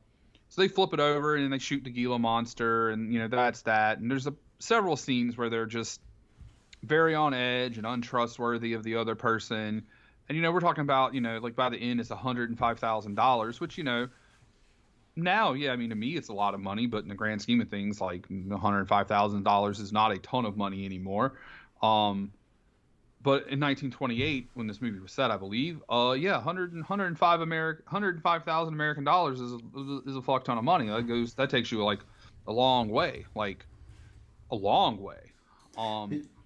they flip it over and they shoot the Gila monster, and that's that. And there's several scenes where they're just very on edge and untrustworthy of the other person. And we're talking about, like by the end it's $105,000, which now, yeah, I mean, to me it's a lot of money, but in the grand scheme of things, like $105,000 is not a ton of money anymore. But in 1928, when this movie was set, I believe, 105,000 American dollars is a fuck ton of money. That takes you like a long way,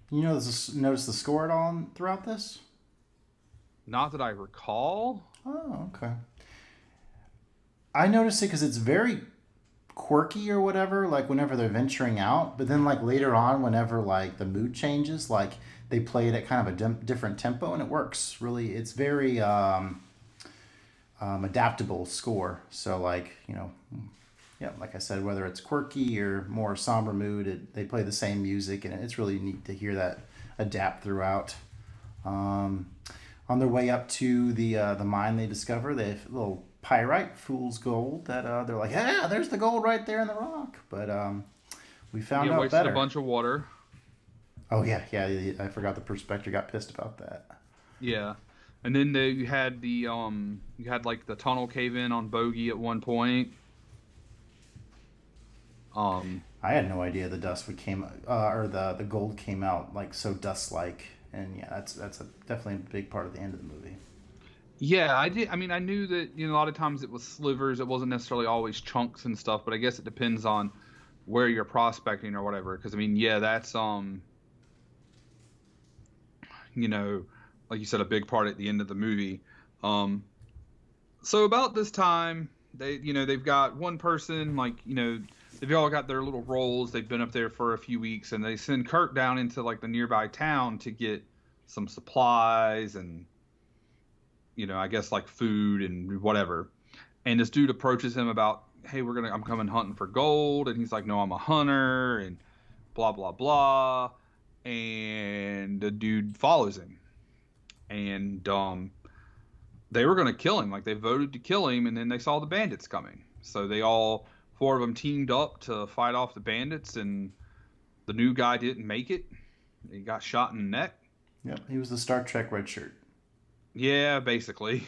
Notice the score at all throughout this? Not that I recall. Oh, okay. I noticed it because it's very quirky or whatever, like whenever they're venturing out, but then like later on, whenever like the mood changes, like they play it at kind of a different tempo, and it works really. It's very adaptable score. So like like I said, whether it's quirky or more somber mood, they play the same music, and it's really neat to hear that adapt throughout. On their way up to the mine, they discover they have a little pyrite, fool's gold, that they're like, yeah, there's the gold right there in the rock. But we found out better. A bunch of water. Oh yeah. I forgot the prospector got pissed about that. Yeah, and then you had like the tunnel cave in on Bogey at one point. I had no idea the dust or the gold came out like so dust-like, and yeah, that's definitely a big part of the end of the movie. Yeah, I did. I mean, I knew that a lot of times it was slivers. It wasn't necessarily always chunks and stuff, but I guess it depends on where you're prospecting or whatever. Because I mean, yeah, that's like you said, a big part at the end of the movie. So about this time, they've got one person, like, they've all got their little roles. They've been up there for a few weeks, and they send Kurt down into like the nearby town to get some supplies and, I guess like food and whatever. And this dude approaches him about, hey, I'm coming hunting for gold. And he's like, no, I'm a hunter, and blah, blah, blah. And the dude follows him. And they were going to kill him. Like, they voted to kill him, and then they saw the bandits coming. So they four of them teamed up to fight off the bandits, and the new guy didn't make it. He got shot in the neck. Yep, he was the Star Trek red shirt. Yeah, basically.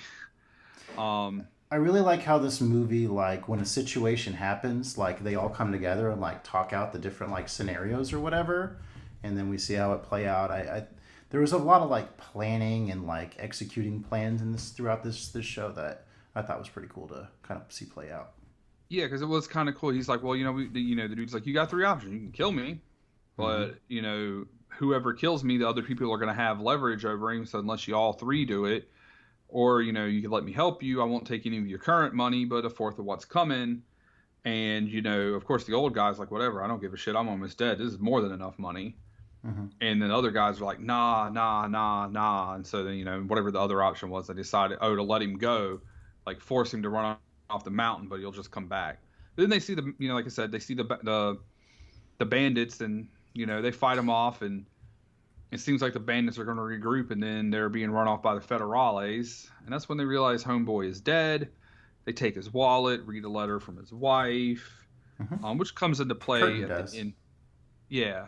I really like how this movie, like, when a situation happens, like, they all come together and, like, talk out the different, like, scenarios or whatever, and then we see how it play out. There was a lot of, like, planning and, like, executing plans in throughout this show that I thought was pretty cool to kind of see play out. Yeah, because it was kind of cool. He's like, well, the dude's like, you got three options. You can kill me, but, whoever kills me, the other people are going to have leverage over him. So unless you all three do it, or, you can let me help you, I won't take any of your current money, but a fourth of what's coming. And, of course, the old guy's like, whatever, I don't give a shit. I'm almost dead. This is more than enough money. Mm-hmm. And then other guys are like, nah. And so then, whatever the other option was, they decided, to let him go, like force him to run off the mountain, but he'll just come back. But then they see like I said, they see the bandits, and, they fight them off, and it seems like the bandits are going to regroup, and then they're being run off by the federales. And that's when they realize Homeboy is dead. They take his wallet, read a letter from his wife, which comes into play at the end. Yeah.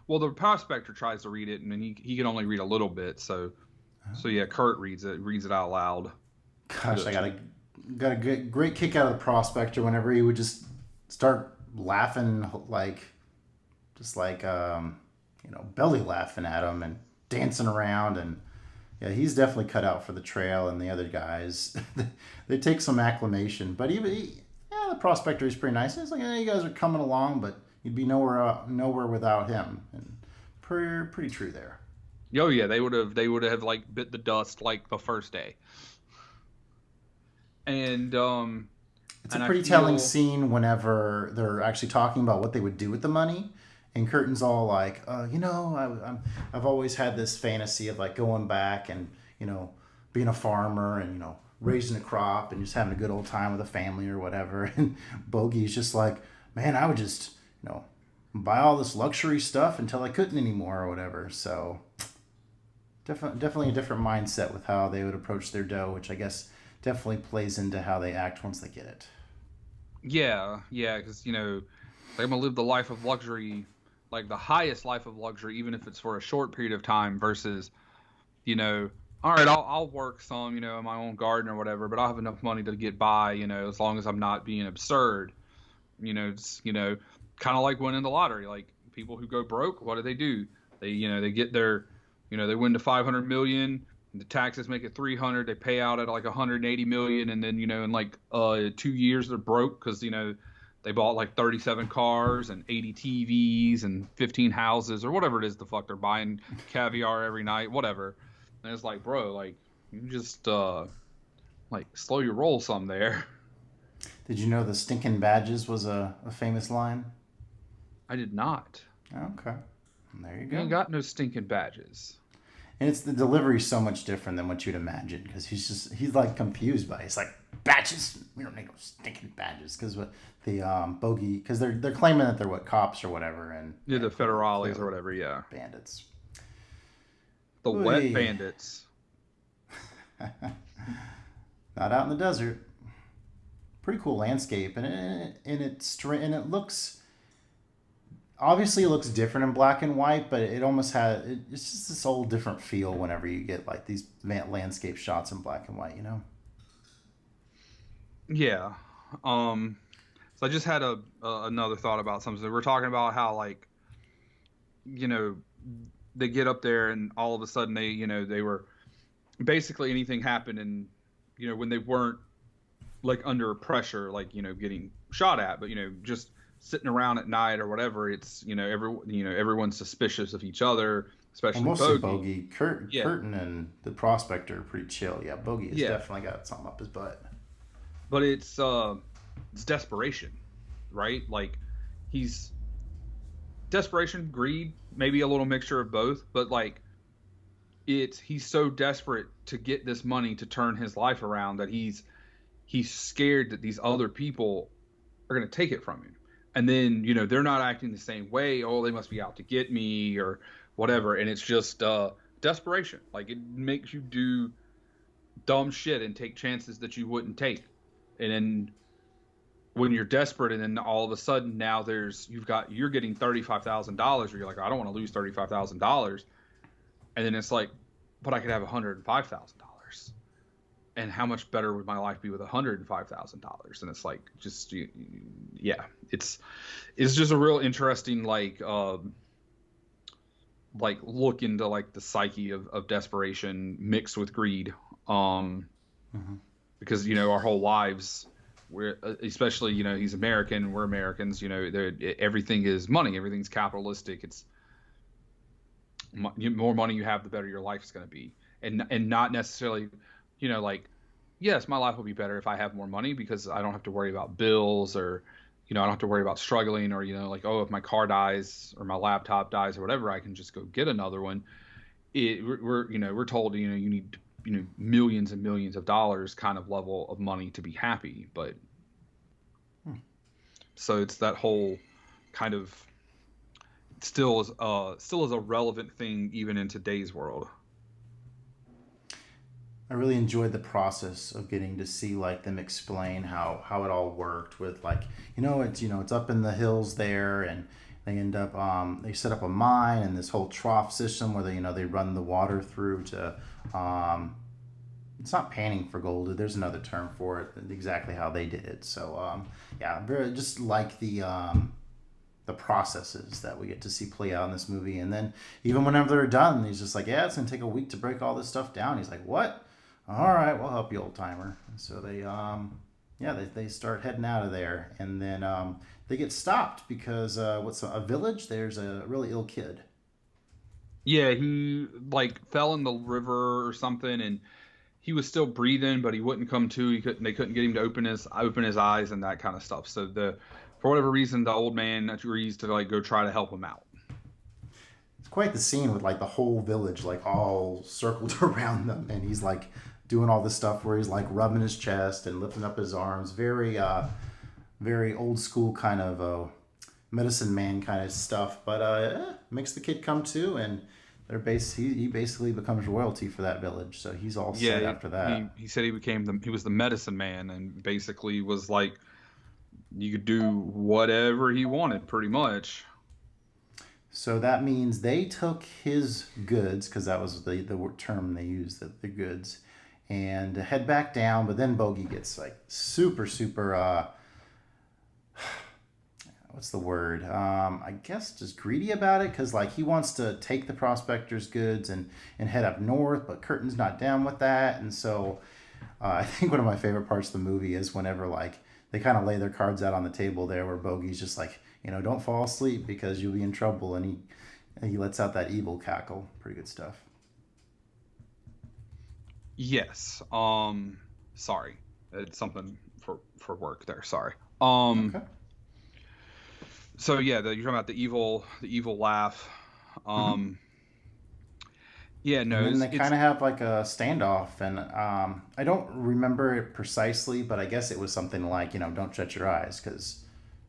Well, the prospector tries to read it, and then he can only read a little bit. So yeah, Kurt reads it out loud. Gosh, I got a great kick out of the prospector whenever he would just start laughing, belly laughing at him and dancing around. And yeah, he's definitely cut out for the trail, and the other guys, they take some acclamation. But the prospector is pretty nice. It's like, you guys are coming along, but you'd be nowhere without him. And pretty true there. Oh yeah, they would have like bit the dust like the first day. And it's a pretty telling scene whenever they're actually talking about what they would do with the money. And Curtin's all like, I've always had this fantasy of like going back and being a farmer and raising a crop and just having a good old time with a family or whatever. And Bogey's just like, man, I would just buy all this luxury stuff until I couldn't anymore or whatever. So definitely a different mindset with how they would approach their dough, which I guess definitely plays into how they act once they get it. Yeah, because they're gonna live the life of luxury, like the highest life of luxury, even if it's for a short period of time. Versus, all right, I'll work some, in my own garden or whatever, but I'll have enough money to get by, as long as I'm not being absurd. It's kind of like winning the lottery. Like people who go broke, what do? They get their, they win to 500 million. The taxes make it 300. They pay out at like 180 million, and then in like 2 years they're broke because they bought like 37 cars and 80 TVs and 15 houses or whatever it is the fuck they're buying, caviar every night, whatever. And it's like, bro, like you just like slow your roll some there. Did you know the stinking badges was a famous line? I did not. Okay, there you You go. ain't got no stinking badges. And it's the delivery so much different than what you'd imagine because he's like confused by it. It's like badges. We don't need no stinking badges because what the Bogey because they're claiming that they're cops or whatever and Yeah, the federales or whatever. Yeah, bandits. the Oy. wet bandits. Not out in the desert. Pretty cool landscape and it looks. Obviously, it looks different in black and white, but it almost it's just this whole different feel whenever you get like these landscape shots in black and white, Yeah. So I just had another thought about something. We're talking about how like, they get up there and all of a sudden they were basically anything happened and when they weren't like under pressure, like getting shot at, but just sitting around at night or whatever, it's everyone's suspicious of each other, especially well, mostly Bogey. Curtin and the prospector are pretty chill. Yeah, Bogey has definitely got something up his butt. But it's desperation, right? Like he's desperation, greed, maybe a little mixture of both, but like he's so desperate to get this money to turn his life around that he's scared that these other people are going to take it from him. And then, they're not acting the same way. Oh, they must be out to get me or whatever. And it's just desperation. Like it makes you do dumb shit and take chances that you wouldn't take. And then when you're desperate and then all of a sudden now you're getting $35,000 or you're like, I don't want to lose $35,000. And then it's like, but I could have $105,000. And how much better would my life be with $105,000? And it's like, just, yeah, it's just a real interesting, like look into like the psyche of desperation mixed with greed. Because, our whole lives, we're especially, he's American, we're Americans, everything is money, everything's capitalistic. It's more money you have, the better your life is going to be. And not necessarily, like, yes, my life will be better if I have more money because I don't have to worry about bills or, I don't have to worry about struggling or, like, oh, if my car dies or my laptop dies or whatever, I can just go get another one. We're told, you need, millions and millions of dollars kind of level of money to be happy. But so it's that whole kind of still is a relevant thing even in today's world. I really enjoyed the process of getting to see like them explain how it all worked with like, it's up in the hills there and they end up, they set up a mine and this whole trough system where they run the water through to, it's not panning for gold. There's another term for it, exactly how they did it. So, very just like the processes that we get to see play out in this movie. And then even whenever they're done, he's just like, yeah, it's going to take a week to break all this stuff down. He's like, what? All right, we'll help you, old timer. So they start heading out of there. And then they get stopped because a village? There's a really ill kid. Yeah, he like fell in the river or something and he was still breathing, but he wouldn't come to. They couldn't get him to open his eyes and that kind of stuff. So the for whatever reason, the old man agrees to like go try to help him out. It's quite the scene with like the whole village like all circled around them, and he's like doing all this stuff where he's like rubbing his chest and lifting up his arms. Very very old school kind of medicine man kind of stuff, but makes the kid come to, and he basically becomes royalty for that village, so he's all set after that. He said he was the medicine man, and basically was like, you could do whatever he wanted pretty much. So that means they took his goods, because that was the term they used, the goods, and head back down. But then Bogey gets like super what's the word? I guess just greedy about it, because like he wants to take the prospector's goods and head up north, but Curtin's not down with that. And so I think one of my favorite parts of the movie is whenever like they kind of lay their cards out on the table there, where Bogey's just like, don't fall asleep because you'll be in trouble, and he lets out that evil cackle. Pretty good stuff. Yes. Sorry, it's something for work there. Sorry. Okay. So yeah, you're talking about the evil laugh. Yeah, no. And then they kind of have like a standoff, and I don't remember it precisely, but I guess it was something like, don't shut your eyes because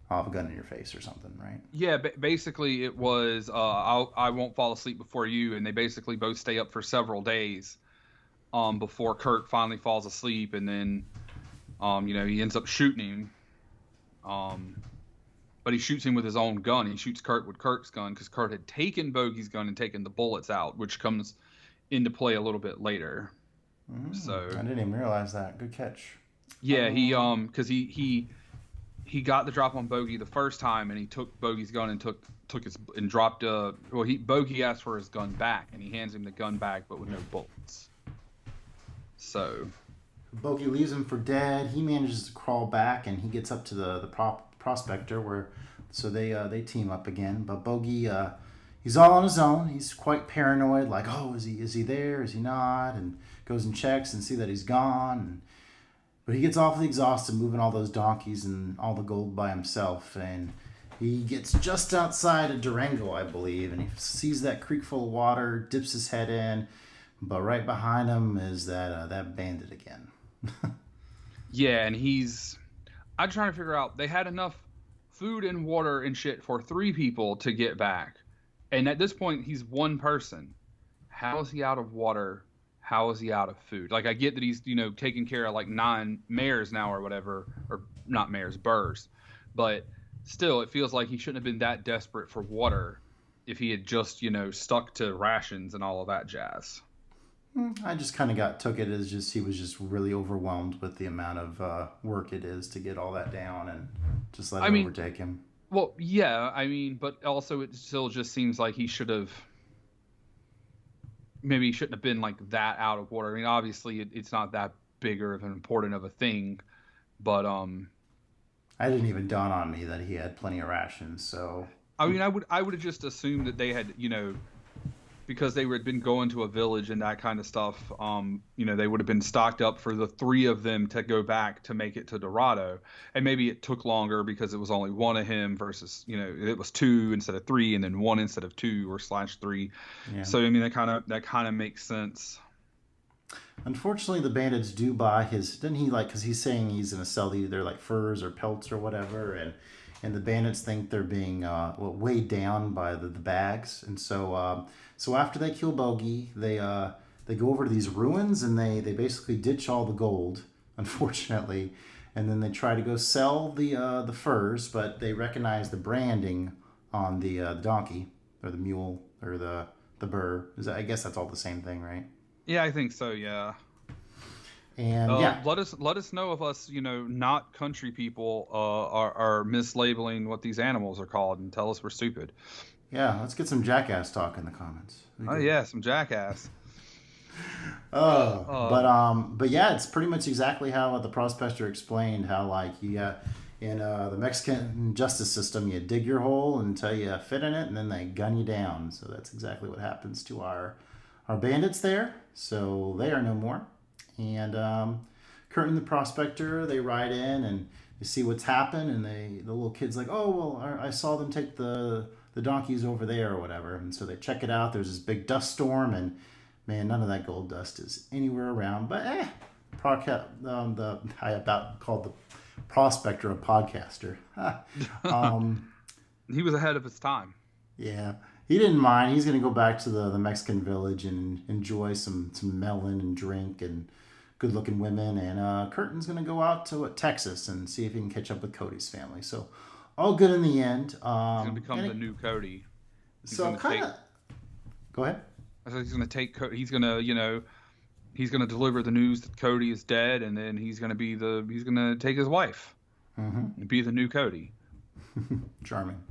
I'll have a gun in your face or something, right? Yeah, basically it was I won't fall asleep before you, and they basically both stay up for several days before Kurt finally falls asleep, and then he ends up shooting him. But he shoots him with his own gun. He shoots Kurt with Kurt's gun because Kurt had taken Bogey's gun and taken the bullets out, which comes into play a little bit later. So I didn't even realize that. Good catch. Yeah, because he got the drop on Bogey the first time, and he took Bogey's gun and dropped Bogey asked for his gun back, and he hands him the gun back, but with no bullets. So Bogey leaves him for dead. He manages to crawl back, and he gets up to the prospector, so they team up again. But Bogey, he's all on his own. He's quite paranoid, like, oh, is he there? Is he not? And goes and checks and see that he's gone. But he gets awfully exhausted moving all those donkeys and all the gold by himself. And he gets just outside of Durango, I believe, and he sees that creek full of water, dips his head in. But right behind him is that bandit again. Yeah, and I'm trying to figure out, they had enough food and water and shit for 3 people to get back. And at this point, he's one person. How is he out of water? How is he out of food? Like, I get that he's, taking care of like 9 mares now or whatever, or not mares, burrs. But still, it feels like he shouldn't have been that desperate for water if he had just, stuck to rations and all of that jazz. I just kind of took it as just he was just really overwhelmed with the amount of work it is to get all that down, and just let it overtake him. Well, yeah, but also it still just seems like he shouldn't have been like that out of water. I mean, obviously it's not that big or of an important of a thing, but I didn't even dawn on me that he had plenty of rations. So I would have just assumed that they had, because they had been going to a village and that kind of stuff, they would have been stocked up for the 3 of them to go back to make it to Dorado. And maybe it took longer because it was only 1 of him versus, it was 2 instead of 3, and then 1 instead of 2 or /3. Yeah. So, that kind of makes sense. Unfortunately, the bandits do buy his, didn't he, because he's saying he's going to sell either like furs or pelts or whatever, and the bandits think they're being weighed down by the bags. And so after they kill Bogey, they go over to these ruins, and they basically ditch all the gold, unfortunately, and then they try to go sell the furs, but they recognize the branding on the donkey or the mule or the burr. I guess that's all the same thing, right? Yeah, I think so. Yeah. And let us know if us, not country people are mislabeling what these animals are called, and tell us we're stupid. Yeah, let's get some jackass talk in the comments. Oh yeah, some jackass. But yeah, it's pretty much exactly how the prospector explained. How in the Mexican justice system, you dig your hole until you fit in it, and then they gun you down. So that's exactly what happens to our bandits there. So they are no more. And Kurt and the prospector, they ride in, and you see what's happened, and the little kid's like, oh well, I saw them take the donkeys over there or whatever, and so they check it out. There's this big dust storm, and man, none of that gold dust is anywhere around. But I about called the prospector a podcaster. He was ahead of his time. Yeah, he didn't mind. He's going to go back to the Mexican village and enjoy some melon and drink and good-looking women. And Curtin's going to go out to Texas and see if he can catch up with Cody's family. So all good in the end. He's going to become the new Cody. So kind of... Go ahead. I said he's going to take... He's going to, he's going to deliver the news that Cody is dead, and then he's going to take his wife and be the new Cody. Charming.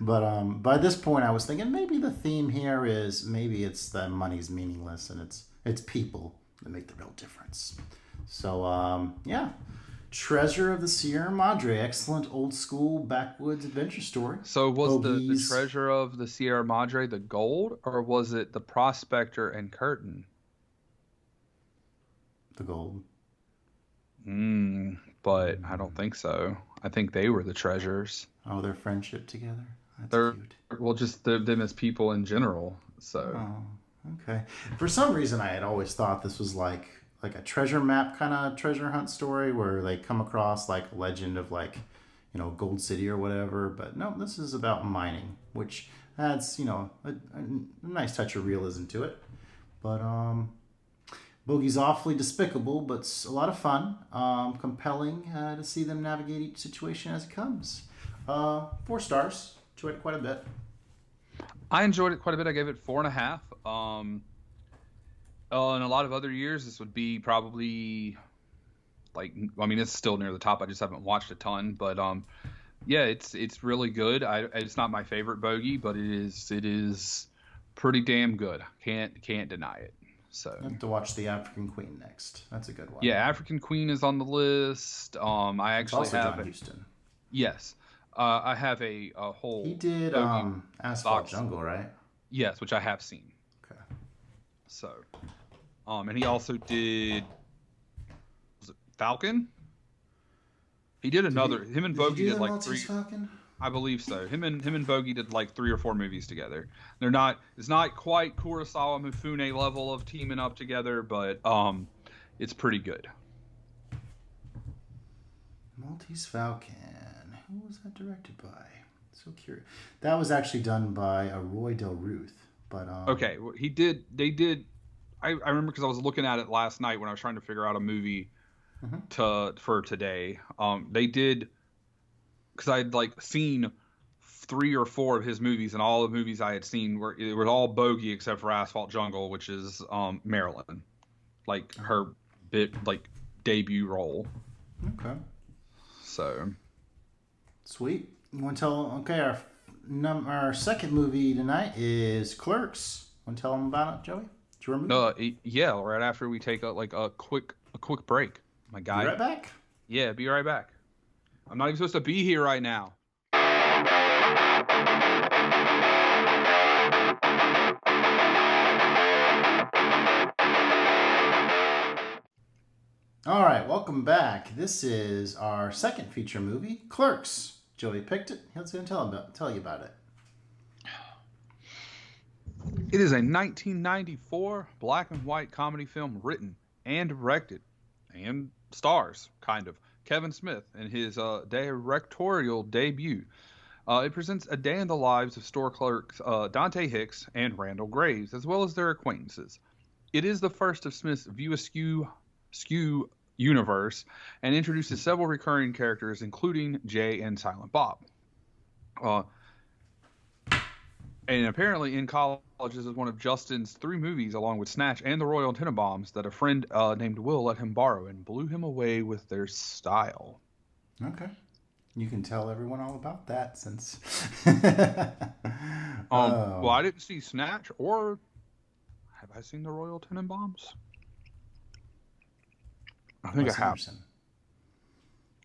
But by this point, I was thinking maybe the theme here is maybe it's that money's meaningless and it's people that make the real difference. So yeah, Treasure of the Sierra Madre, excellent old school backwoods adventure story. So was the Treasure of the Sierra Madre the gold, or was it the Prospector and Curtin? The gold. But I don't think so. I think they were the treasures. Oh, their friendship together. They're cute. Well, just them as people in general. So. Oh, okay. For some reason, I had always thought this was like a treasure map kind of treasure hunt story where they come across like a legend of Gold City or whatever. But no, this is about mining, which adds a nice touch of realism to it. But Bogey's awfully despicable, but a lot of fun, compelling to see them navigate each situation as it comes. 4 stars. Enjoyed it quite a bit. I enjoyed it quite a bit. I gave it 4.5. In a lot of other years, this would be probably it's still near the top. I just haven't watched a ton, but yeah, it's really good. It's not my favorite Bogey, but it is pretty damn good. Can't deny it. So I have to watch The African Queen next. That's a good one. Yeah, African Queen is on the list. I actually also have John Huston. Yes, I have a whole. He did Asphalt Jungle, right? Yes, which I have seen. Okay. So, and he also did. Was it Falcon? He did another. Him and Bogey did like 3. Falcon? I believe so. Him and Bogey did like 3 or 4 movies together. They're not. It's not quite Kurosawa Mifune level of teaming up together, but it's pretty good. Maltese Falcon. Who was that directed by? So curious. That was actually done by Roy Del Ruth. But okay, he did. They did. I remember because I was looking at it last night when I was trying to figure out a movie for today. They did. Because I'd seen 3 or 4 of his movies, and all the movies I had seen it was all Bogey except for Asphalt Jungle, which is Marilyn, her debut role. Okay. So. Sweet. You want to tell? Okay, our second movie tonight is Clerks. Want to tell them about it, Joey? It's your movie. Yeah. Right after we take a quick break, my guy. Be right back. Yeah, be right back. I'm not even supposed to be here right now. All right, welcome back. This is our second feature movie, Clerks. Joey picked it. He's going to tell you about it. It is a 1994 black and white comedy film written and directed and stars, kind of, Kevin Smith in his directorial debut. It presents a day in the lives of store clerks Dante Hicks and Randall Graves, as well as their acquaintances. It is the first of Smith's View Askew universe and introduces several recurring characters, including Jay and Silent Bob. And apparently in college, this is one of Justin's 3 movies, along with Snatch and The Royal Tenenbaums, that a friend named Will let him borrow and blew him away with their style. Okay. You can tell everyone all about that since... Well, I didn't see Snatch, or have I seen The Royal Tenenbaums? I think I have. Anderson.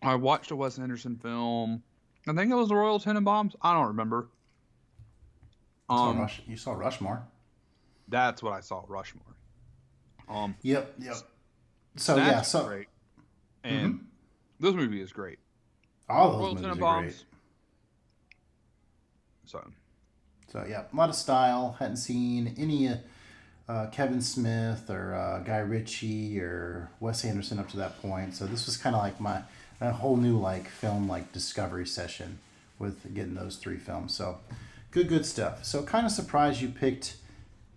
I watched a Wes Anderson film. I think it was The Royal Tenenbaums. I don't remember. You saw Rushmore. That's what I saw, Rushmore. Yep. So Snatch yeah, is great. And This movie is great. All those Royal movies are Tenenbaums. great. So Yeah, a lot of style. Hadn't seen any Kevin Smith or Guy Ritchie or Wes Anderson up to that point. So this was kind of like a whole new like film like discovery session with getting those 3 films. So good stuff. So kind of surprised you picked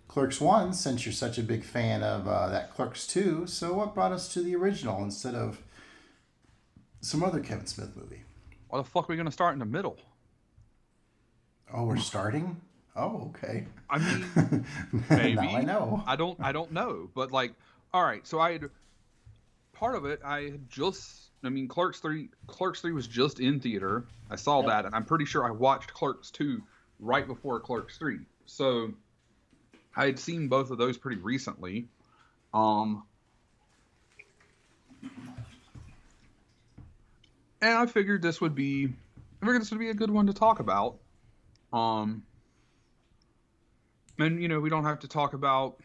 Clerks 1 since you're such a big fan of that Clerks 2. So what brought us to the original instead of some other Kevin Smith movie? why the fuck are we gonna start in the middle? Oh, we're starting? Oh, okay. I mean, maybe. Now I know. I don't know, but like, all right. So I had part of it. Clerks 3 was just in theater. I saw that, and I'm pretty sure I watched Clerks 2 right before Clerks 3. So I had seen both of those pretty recently. And I figured this would be a good one to talk about. And we don't have to talk about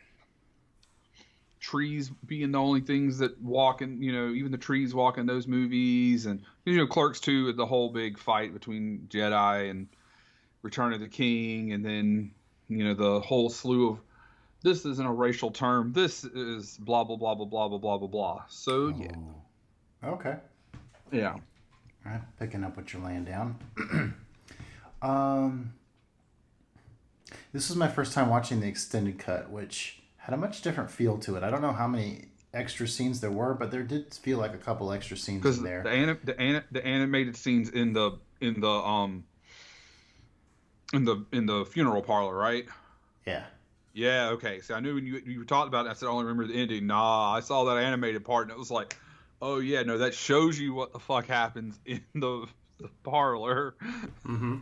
trees being the only things that walk in, even the trees walk in those movies. And, Clerks 2, the whole big fight between Jedi and Return of the King. And then, the whole slew of, this isn't a racial term. This is blah, blah, blah, blah, blah, blah, blah, blah, blah. So, yeah. Okay. Yeah. All right, picking up what you're laying down. This was my first time watching the extended cut, which had a much different feel to it. I don't know how many extra scenes there were, but there did feel like a couple extra scenes in there. The animated scenes in the funeral parlor, right? Yeah. Yeah. Okay. So I knew when you talked about it, I said I only remember the ending. Nah, I saw that animated part, and it was like, oh yeah, no, that shows you what the fuck happens in the parlor,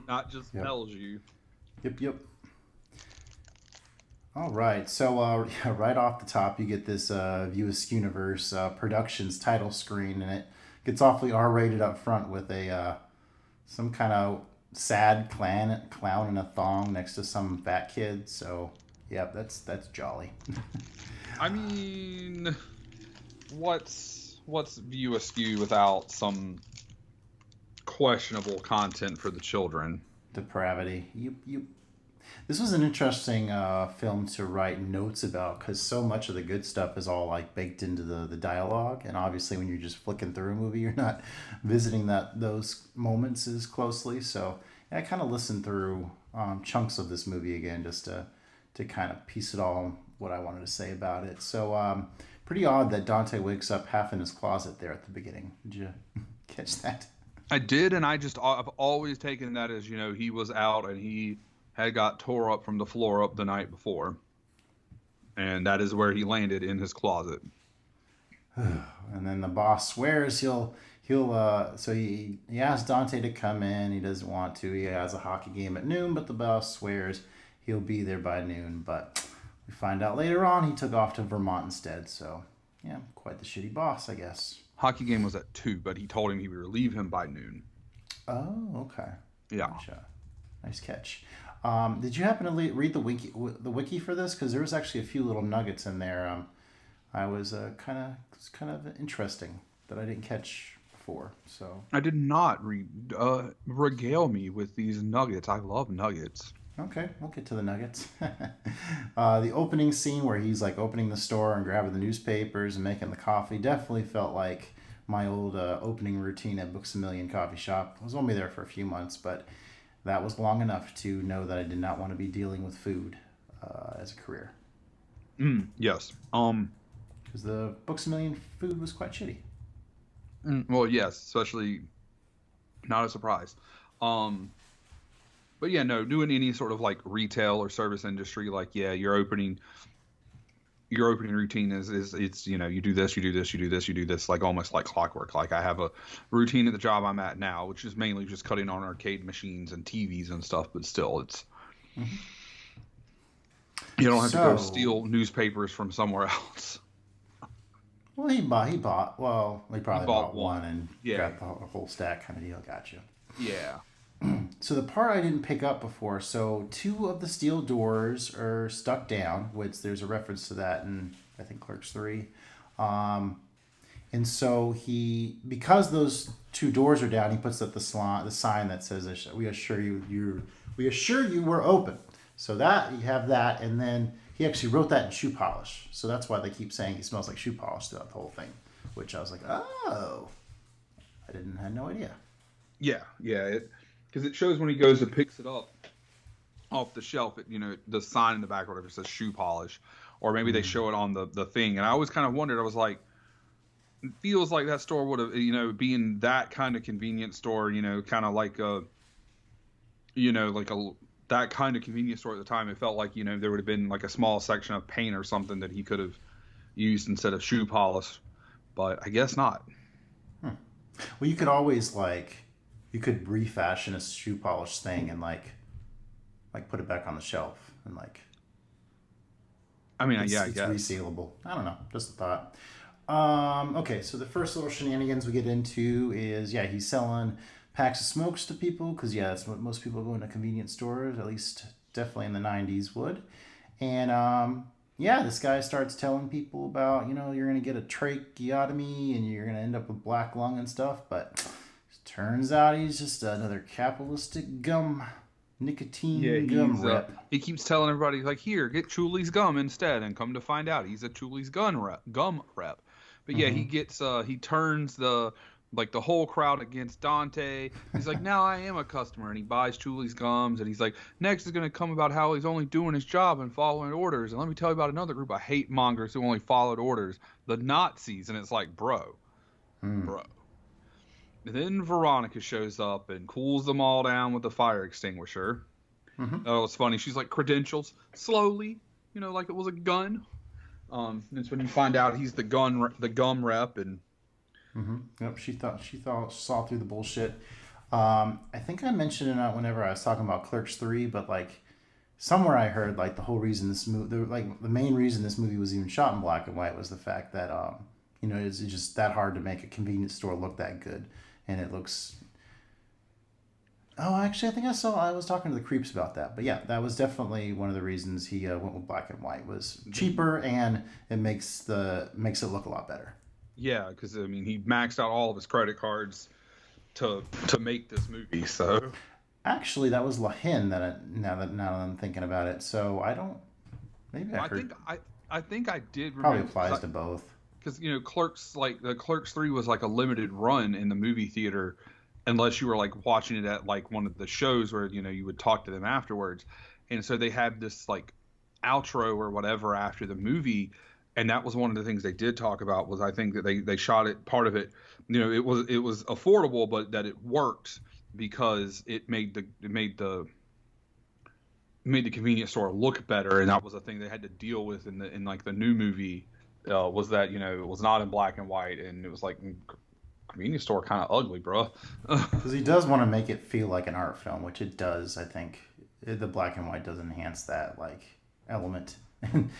not just tells you. Yep. All right, so right off the top, you get this View Askewniverse Productions title screen, and it gets awfully R-rated up front with a some kind of sad clown in a thong next to some fat kid. So, yep, that's jolly. I mean, what's View Askew without some questionable content for the children? Depravity. Yep. This was an interesting film to write notes about because so much of the good stuff is all like baked into the dialogue, and obviously when you're just flicking through a movie, you're not visiting those moments as closely. So yeah, I kind of listened through chunks of this movie again just to kind of piece it all what I wanted to say about it. So pretty odd that Dante wakes up half in his closet there at the beginning. Did you catch that? I did, and I've always taken that as he was out and he had got tore up from the floor up the night before, and that is where he landed, in his closet. And then the boss swears so he asks Dante to come in. He doesn't want to. He has a hockey game at noon, but the boss swears he'll be there by noon. But we find out later on he took off to Vermont instead. So yeah, quite the shitty boss, I guess. Hockey game was at 2, but he told him he would relieve him by noon. Oh, okay. Yeah. Gotcha. Nice catch. Did you happen to read the wiki for this? Because there was actually a few little nuggets in there. I was kind of interesting that I didn't catch before. So I did not read. Regale me with these nuggets. I love nuggets. Okay, we'll get to the nuggets. The opening scene where he's like opening the store and grabbing the newspapers and making the coffee definitely felt like my old opening routine at Books A Million coffee shop. I was only there for a few months, but that was long enough to know that I did not want to be dealing with food as a career. Yes. Because the Books A Million food was quite shitty. Well, yes, especially not a surprise. But yeah, no, doing any sort of like retail or service industry, like your opening routine is it's you do this like almost like clockwork. Like I have a routine at the job I'm at now, which is mainly just cutting on arcade machines and TVs and stuff, but still it's you don't have to go steal newspapers from somewhere else. Well, he probably bought one and got the whole stack kind of deal. Gotcha. Yeah. So the part I didn't pick up before, so 2 of the steel doors are stuck down, which there's a reference to that in, I think, Clerks 3. And so because those two doors are down, he puts up the sign that says, "We assure you, we're open." So that you have that, and then he actually wrote that in shoe polish. So that's why they keep saying he smells like shoe polish throughout the whole thing. Which I was like, oh, I had no idea. Yeah, because it shows when he goes and picks it up off the shelf. The sign in the back or whatever says shoe polish, or maybe they show it on the thing. And I always kind of wondered. I was like, it feels like that store would have, being that kind of convenience store, kind of like that kind of convenience store at the time. It felt like, there would have been like a small section of paint or something that he could have used instead of shoe polish, but I guess not. Well, you could always you could refashion a shoe polish thing and like put it back on the shelf and I guess it's resealable. I don't know, just a thought. Okay, so the first little shenanigans we get into is, he's selling packs of smokes to people because, that's what most people go into convenience stores, at least definitely in the 90s would. And, this guy starts telling people about, you're going to get a tracheotomy and you're going to end up with black lung and stuff. But turns out he's just another capitalistic nicotine gum rep. He keeps telling everybody, like, here, get Chuli's gum instead. And come to find out, he's a Chuli's gum rep. But he gets, he turns the whole crowd against Dante. He's like, now I am a customer, and he buys Chuli's gums, and he's like, next is going to come about how he's only doing his job and following orders. And let me tell you about another group of hate mongers who only followed orders, the Nazis. And it's like, bro. And then Veronica shows up and cools them all down with the fire extinguisher. Oh, it's funny. She's like, credentials, slowly, like it was a gun. It's when you find out he's the gum rep, and Yep, she saw through the bullshit. I think I mentioned it whenever I was talking about Clerks 3, but somewhere I heard the whole reason this movie, the main reason this movie was even shot in black and white was the fact that it's just that hard to make a convenience store look that good, and it looks. Oh, actually, I think I was talking to the creeps about that, but that was definitely one of the reasons he went with black and white, was cheaper and it makes it look a lot better. Yeah, because he maxed out all of his credit cards to make this movie. So actually, that was Lahin now that I'm thinking about it. So I don't. Maybe I think I did. Probably applies to both. Because Clerks the Clerks 3 was a limited run in the movie theater, unless you were watching it at one of the shows where you would talk to them afterwards, and so they had this outro or whatever after the movie. And that was one of the things they did talk about, was I think that they shot it, part of it, it was affordable, but that it worked because it made the convenience store look better. And that was a thing they had to deal with in the new movie, was that, it was not in black and white, and it was convenience store kind of ugly, bro. Because he does want to make it feel like an art film, which it does. I think the black and white does enhance that element. And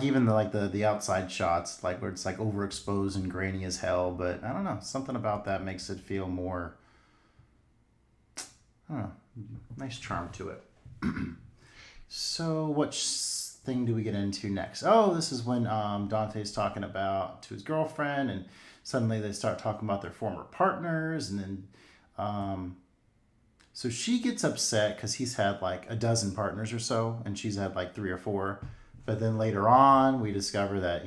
even the outside shots, where it's overexposed and grainy as hell, but I don't know, something about that makes it feel more, I don't know, nice charm to it. So what thing do we get into next? Oh, this is when Dante's talking to his girlfriend, and suddenly they start talking about their former partners, and then so she gets upset because he's had a dozen partners or so, and she's had 3 or 4. But then later on, we discover that,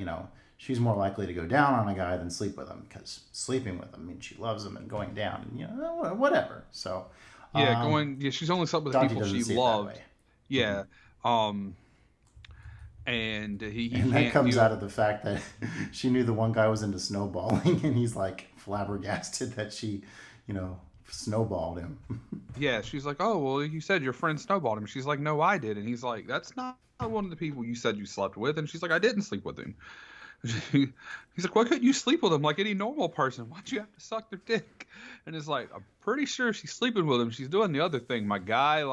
she's more likely to go down on a guy than sleep with him, because sleeping with him means she loves him, and going down, and whatever. So, she's only slept with people she loved. Yeah. And that comes out of the fact that she knew the one guy was into snowballing, and he's flabbergasted that she, snowballed him. Yeah, she's like, oh, well, you said your friend snowballed him. She's like, no, I did. And he's like, that's not one of the people you said you slept with. And she's like, I didn't sleep with him. He's like, why couldn't you sleep with him like any normal person? Why'd you have to suck their dick? And it's like, I'm pretty sure she's sleeping with him. She's doing the other thing. My guy,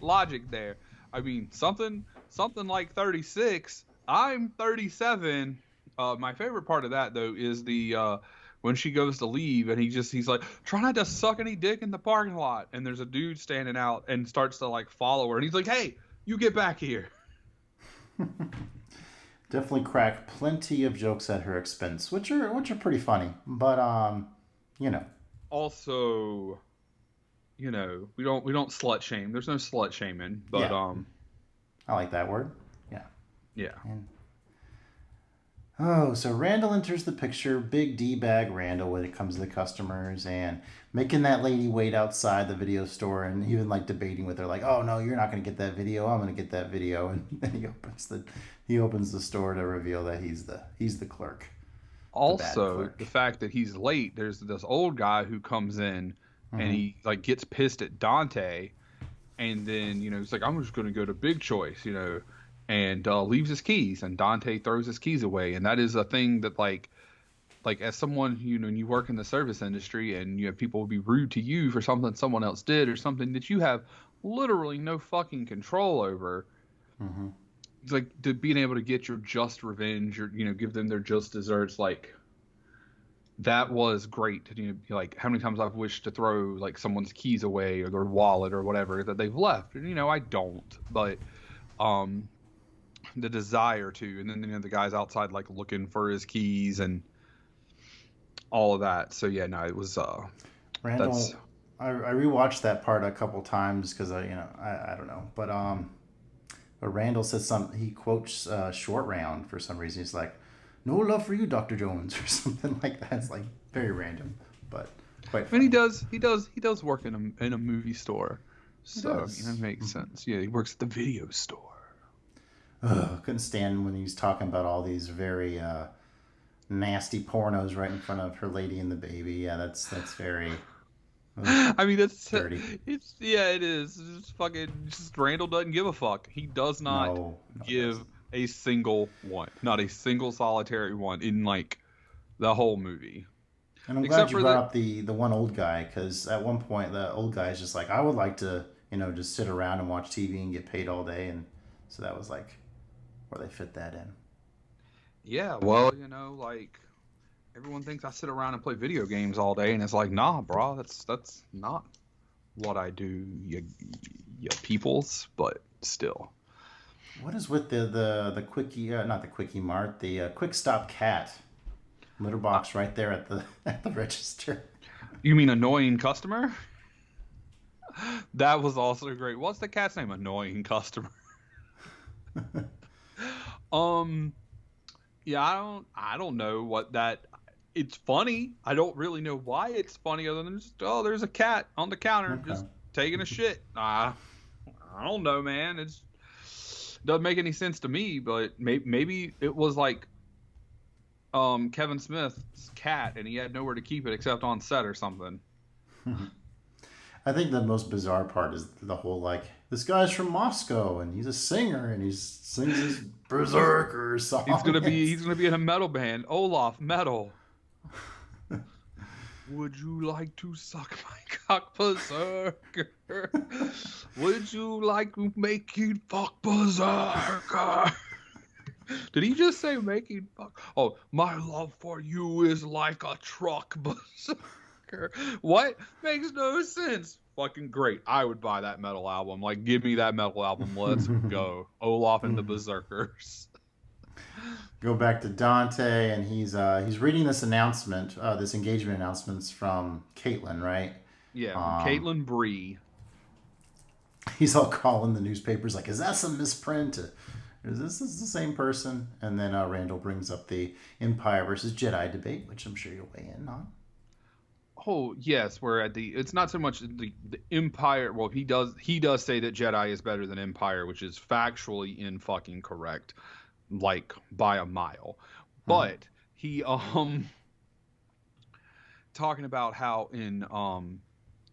logic there. Something like 36. I'm 37. My favorite part of that, though, is the when she goes to leave, and he's like, try not to suck any dick in the parking lot. And there's a dude standing out and starts to follow her. And he's like, hey, you get back here. definitely crack plenty of jokes at her expense, which are pretty funny. But you know, Also, we don't slut shame. There's no slut shaming, but Yeah. I like that word. Yeah. yeah. And, oh, so Randall enters the picture, big D-bag Randall when it comes to the customers, and making that lady wait outside the video store, and even like debating with her, like, "Oh no, you're not gonna get that video. I'm gonna get that video." And then he opens the store to reveal that he's the clerk. Also, clerk. the fact that he's late, there's this old guy who comes in and he like gets pissed at Dante, and then he's like, I'm just gonna go to Big Choice, and leaves his keys, and Dante throws his keys away, and that is a thing that like as someone when you work in the service industry and people will be rude to you for something someone else did or something that you have literally no fucking control over. It's like to being able to get your just revenge or give them their just desserts, like that was great. Like how many times I've wished to throw like someone's keys away or their wallet or whatever that they've left, and I don't, but the desire to, and then the guy's outside like looking for his keys and all of that. So yeah, no, it was Randall. that's I rewatched that part a couple times because I don't know, but Randall says he quotes Short Round for some reason. He's like, "No love for you, Dr. Jones," or something like that. It's like very random, but quite funny. And he does work in a movie store, so that makes sense. Yeah, he works at the video store. Couldn't stand when he's talking about all these very nasty pornos right in front of her lady and the baby. Yeah, that's very. I mean, that's dirty. it is. It's fucking just Randall doesn't give a fuck. He does not give a single one, not a single solitary one in like the whole movie. And I'm glad you brought up the one old guy, because at one point the old guy is just like, I would like to just sit around and watch TV and get paid all day, and so that was like where they fit that in. Yeah, well, like everyone thinks I sit around and play video games all day, and it's like, nah, bro, that's not what I do, you peoples, but still. What is with the quickie, not the Quickie Mart, the Quick Stop Cat litter box right there at the register? You mean annoying customer? That was also great. What's the cat's name? Annoying customer. Yeah, I don't know what that. It's funny. I don't really know why it's funny other than just, there's a cat on the counter just taking a shit. I don't know, man. It doesn't make any sense to me, but maybe it was like Kevin Smith's cat and he had nowhere to keep it except on set or something. I think the most bizarre part is the whole like, this guy's from Moscow and he's a singer and he sings his Berserker song. He's gonna be in a metal band. Olaf Metal. Would you like to suck my cock, Berserker? Would you like to make it fuck, Berserker? Did he just say making fuck? Oh, my love for you is like a truck, Berserker. What? Makes no sense. Fucking great. I would buy that metal album. Like, give me that metal album. Let's go. Olaf and the Berserkers. Go back to Dante, and he's reading this announcement, this engagement announcements from Caitlin, right? Yeah, Caitlin Bree. He's all calling the newspapers like, is that some misprint? Is this the same person? And then Randall brings up the Empire versus Jedi debate, which I'm sure you'll weigh in on. Oh yes, we're at it's not so much the Empire. Well, he does say that Jedi is better than Empire, which is factually fucking-correct, like by a mile. But he talking about how in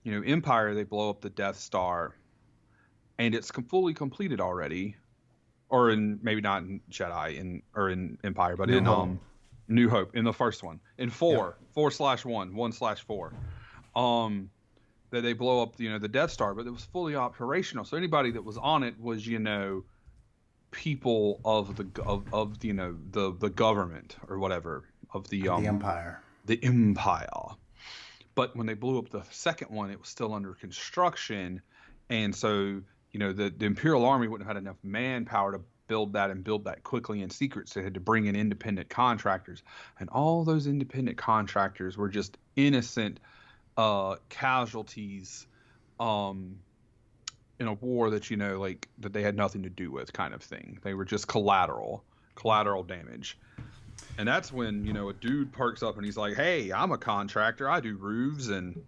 Empire they blow up the Death Star, and it's fully completed already, or in maybe not in Jedi or in Empire, but New Hope, in the first one, in 4/1/4, that they blow up the Death Star, but it was fully operational. So anybody that was on it was people of the government or whatever of the Empire. The Empire. But when they blew up the second one, it was still under construction, and so the Imperial Army wouldn't have had enough manpower to build that and build that quickly in secret. So they had to bring in independent contractors, and all those independent contractors were just innocent casualties in a war that, you know, like that they had nothing to do with, kind of thing. They were just collateral damage. And that's when, you know, a dude perks up and he's like, hey, I'm a contractor, I do roofs, and,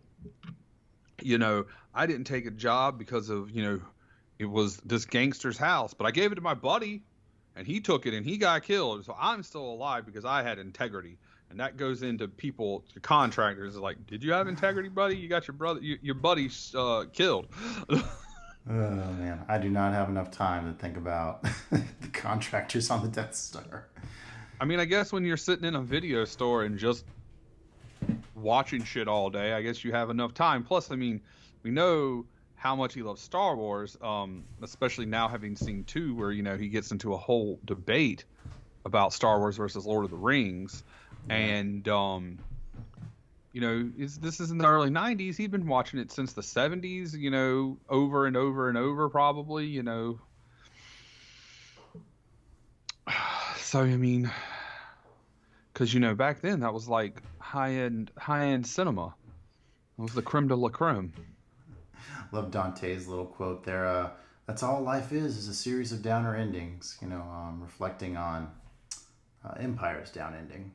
you know, I didn't take a job because of, you know, it was this gangster's house, but I gave it to my buddy and he took it and he got killed, so I'm still alive because I had integrity. And that goes into people, to contractors, like, did you have integrity, buddy? You got your buddy killed. Oh man, I do not have enough time to think about the contractors on the Death Star. I mean, I guess when you're sitting in a video store and just watching shit all day, I guess you have enough time. Plus, I mean, we know how much he loves Star Wars, especially now having seen 2, where, you know, he gets into a whole debate about Star Wars versus Lord of the Rings. And, you know, this is in the early 90s. He'd been watching it since the 70s, you know, over and over and over, probably, you know. So, I mean, because, you know, back then that was like high-end cinema. It was the creme de la creme. Love Dante's little quote there. That's all life is a series of downer endings, you know, reflecting on Empire's down ending.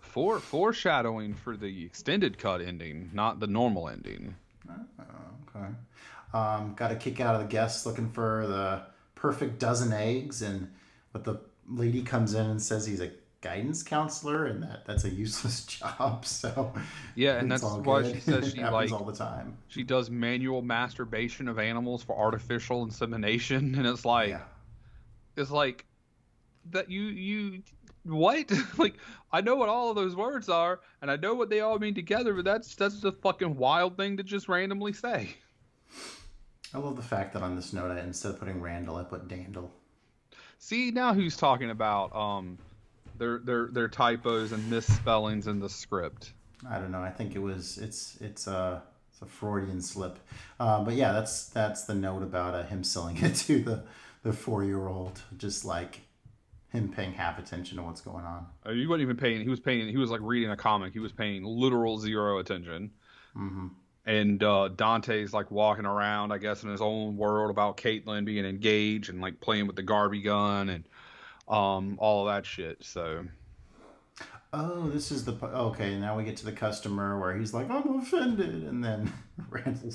Foreshadowing for the extended cut ending, not the normal ending. Okay. Got a kick out of the guests looking for the perfect dozen eggs, but the lady comes in and says he's a guidance counselor, and that's a useless job. So yeah, and that's why she says she happens all the time. She does manual masturbation of animals for artificial insemination, and it's like that you what? Like, I know what all of those words are, and I know what they all mean together, but that's a fucking wild thing to just randomly say. I love the fact that on this note, instead of putting Randall, I put Dandel. See, now who's talking about their typos and misspellings in the script? I don't know. I think it's a Freudian slip. But yeah, that's the note about him selling it to the 4-year-old, just like him paying half attention to what's going on. He wasn't even paying. He was like reading a comic. He was paying literal 0 attention. Mm-hmm. And Dante's like walking around, I guess, in his own world about Caitlin being engaged and like playing with the Garby gun and all of that shit. So. Oh, this is okay. Now we get to the customer where he's like, "I'm offended," and then Randall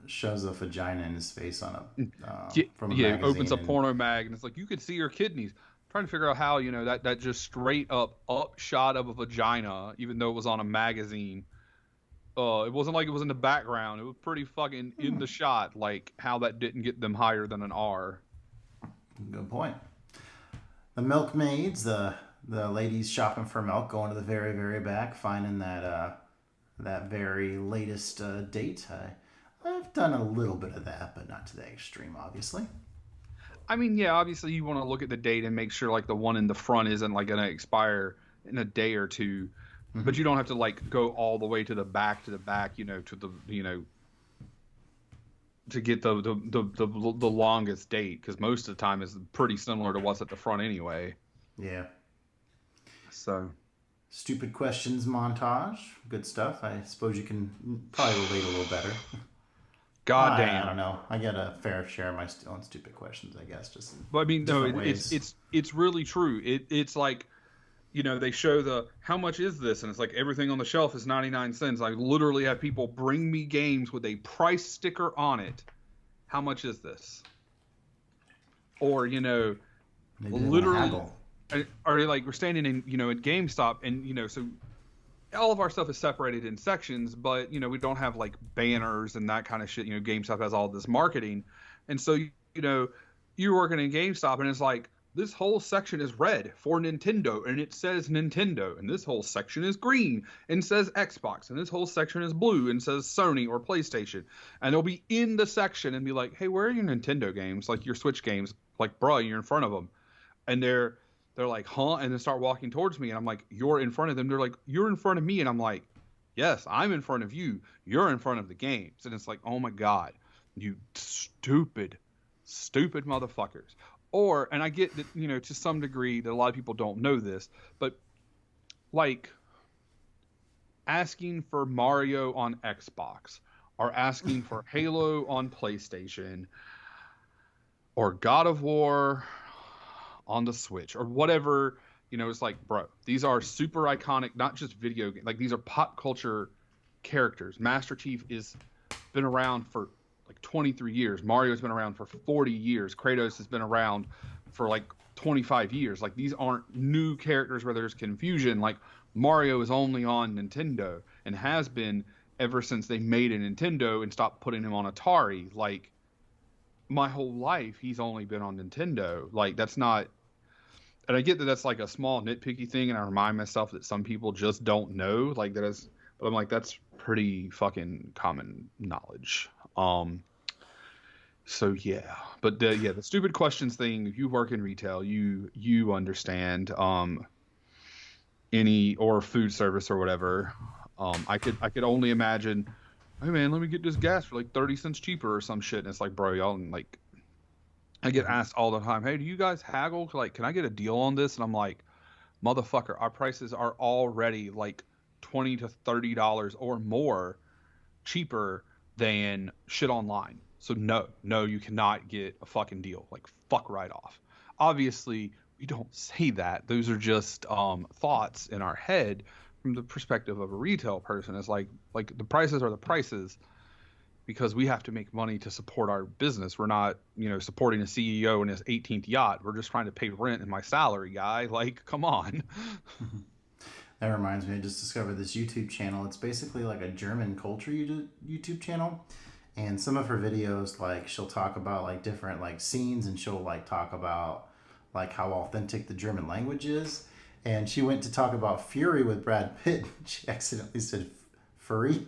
shows a vagina in his face on from a magazine. Opens a porno mag and it's like, you could see her kidneys. I'm trying to figure out how, you know, that just straight up shot of a vagina, even though it was on a magazine. It wasn't like it was in the background. It was pretty fucking in the shot. Like, how that didn't get them higher than an R. Good point. The milkmaids, the ladies shopping for milk, going to the very, very back, finding that very latest date. I've done a little bit of that, but not to the extreme, obviously. I mean, yeah, obviously you want to look at the date and make sure like the one in the front isn't like going to expire in a day or two. Mm-hmm. But you don't have to like go all the way to the back, you know, to get the longest date, because most of the time is pretty similar to what's at the front anyway. Yeah. So. Stupid questions montage, good stuff. I suppose you can probably relate a little better. God damn. I don't know. I get a fair share of my own stupid questions, I guess. Just. But I mean, no, it's really true. It's like, you know, they show how much is this? And it's like everything on the shelf is 99 cents. I literally have people bring me games with a price sticker on it. How much is this? Or, you know, literally, or like we're standing in, you know, at GameStop, and, you know, so all of our stuff is separated in sections, but, you know, we don't have like banners and that kind of shit. You know, GameStop has all this marketing. And so, you know, you're working in GameStop and it's like, this whole section is red for Nintendo, and it says Nintendo. And this whole section is green and says Xbox. And this whole section is blue and says Sony or PlayStation. And they'll be in the section and be like, hey, where are your Nintendo games? Like your Switch games. Like, bruh, you're in front of them. And they're like, huh? And then start walking towards me. And I'm like, you're in front of them. They're like, you're in front of me. And I'm like, yes, I'm in front of you. You're in front of the games. And it's like, oh my God, you stupid Stupid motherfuckers. Or, and I get that, to some degree that a lot of people don't know this, but like asking for Mario on Xbox or asking for Halo on PlayStation or God of War on the Switch or whatever, it's like, bro, these are super iconic, not just video games, like these are pop culture characters. Master Chief is been around for like 23 years. Mario's been around for 40 years. Kratos has been around for like 25 years. Like these aren't new characters where there's confusion. Like Mario is only on Nintendo and has been ever since they made a Nintendo and stopped putting him on Atari. Like my whole life, he's only been on Nintendo. Like that's not, and I get that that's like a small nitpicky thing. And I remind myself that some people just don't know like that is, but I'm like, that's pretty fucking common knowledge. So yeah, but the stupid questions thing, if you work in retail, you understand, any, or food service or whatever. I could only imagine, hey man, let me get this gas for like 30 cents cheaper or some shit. And it's like, bro, y'all, and like, I get asked all the time, hey, do you guys haggle? Like, can I get a deal on this? And I'm like, motherfucker, our prices are already like $20 to $30 or more cheaper than shit online. So no, you cannot get a fucking deal. Like, fuck right off. Obviously, we don't say that. Those are just thoughts in our head from the perspective of a retail person. It's like the prices are the prices because we have to make money to support our business. We're not, supporting a CEO and his 18th yacht. We're just trying to pay rent and my salary, guy. Like, come on. That reminds me, I just discovered this YouTube channel. It's basically like a German culture YouTube channel. And some of her videos, like, she'll talk about, like, different, like, scenes, and she'll, like, talk about, like, how authentic the German language is. And she went to talk about Fury with Brad Pitt. She accidentally said furry,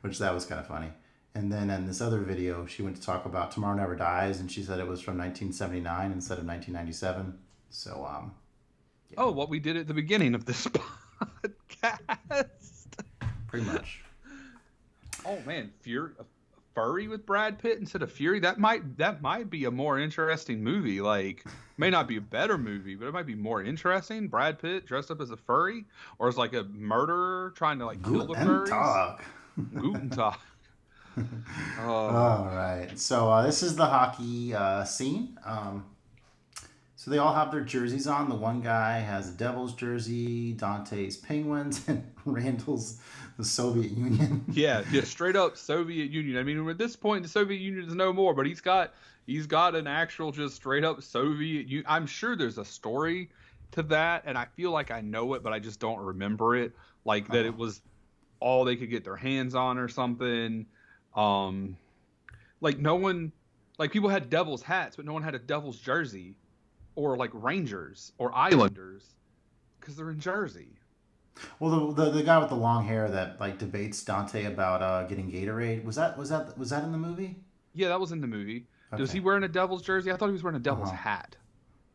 which that was kind of funny. And then in this other video, she went to talk about Tomorrow Never Dies, and she said it was from 1979 instead of 1997. So, yeah. Oh, what we did at the beginning of this podcast. Pretty much. Oh man, Furry with Brad Pitt instead of Fury. That might be a more interesting movie. Like, may not be a better movie, but it might be more interesting. Brad Pitt dressed up as a furry, or as like a murderer trying to like kill the furries. Guten Tag. All right. So this is the hockey scene. So they all have their jerseys on. The one guy has a Devils jersey, Dante's Penguins, and Randall's the Soviet Union. Yeah, straight up Soviet Union. I mean, at this point, the Soviet Union is no more, but he's got an actual just straight up Soviet Union. I'm sure there's a story to that, and I feel like I know it, but I just don't remember it. Like that it was all they could get their hands on or something. Like no one, like people had Devils hats, but no one had a Devils jersey. Or like Rangers or Islanders, because they're in Jersey. Well, the guy with the long hair that like debates Dante about getting Gatorade, was that in the movie? Yeah, that was in the movie. Okay. Was he wearing a Devil's jersey? I thought he was wearing a Devil's hat.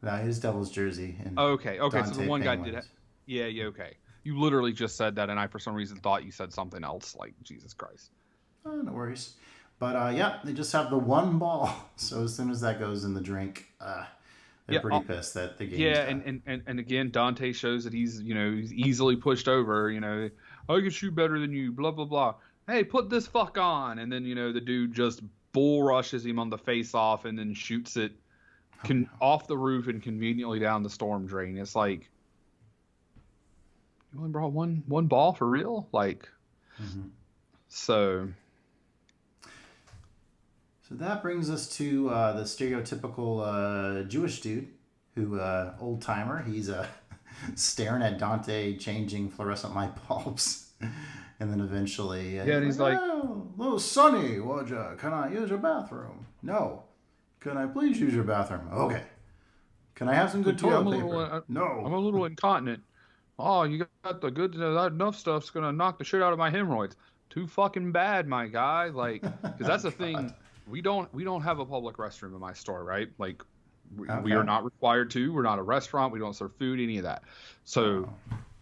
No, his Devil's jersey. And okay. Dante So the one Penguins. guy did it. Yeah. Okay. You literally just said that, and I for some reason thought you said something else. Like Jesus Christ. Oh, no worries. But yeah, they just have the one ball. So as soon as that goes in the drink, they're pretty pissed that the game's done. and again, Dante shows that he's easily pushed over. I can shoot better than you. Blah blah blah. Hey, put this fuck on, and then the dude just bull rushes him on the face off, and then shoots it off the roof and conveniently down the storm drain. It's like, you only brought one ball for real, like. Mm-hmm. So that brings us to the stereotypical Jewish dude, who old timer. He's staring at Dante changing fluorescent light bulbs, and then eventually, and he's like, "Oh, little Sonny, can I use your bathroom? No. Can I please use your bathroom? Okay. Can I have some good toilet paper? No. I'm a little incontinent. Oh, you got the good enough stuff's gonna knock the shit out of my hemorrhoids. Too fucking bad, my guy. Like, because that's the thing. We don't have a public restroom in my store, right? Like, we are not required to. We're not a restaurant. We don't serve food, any of that. So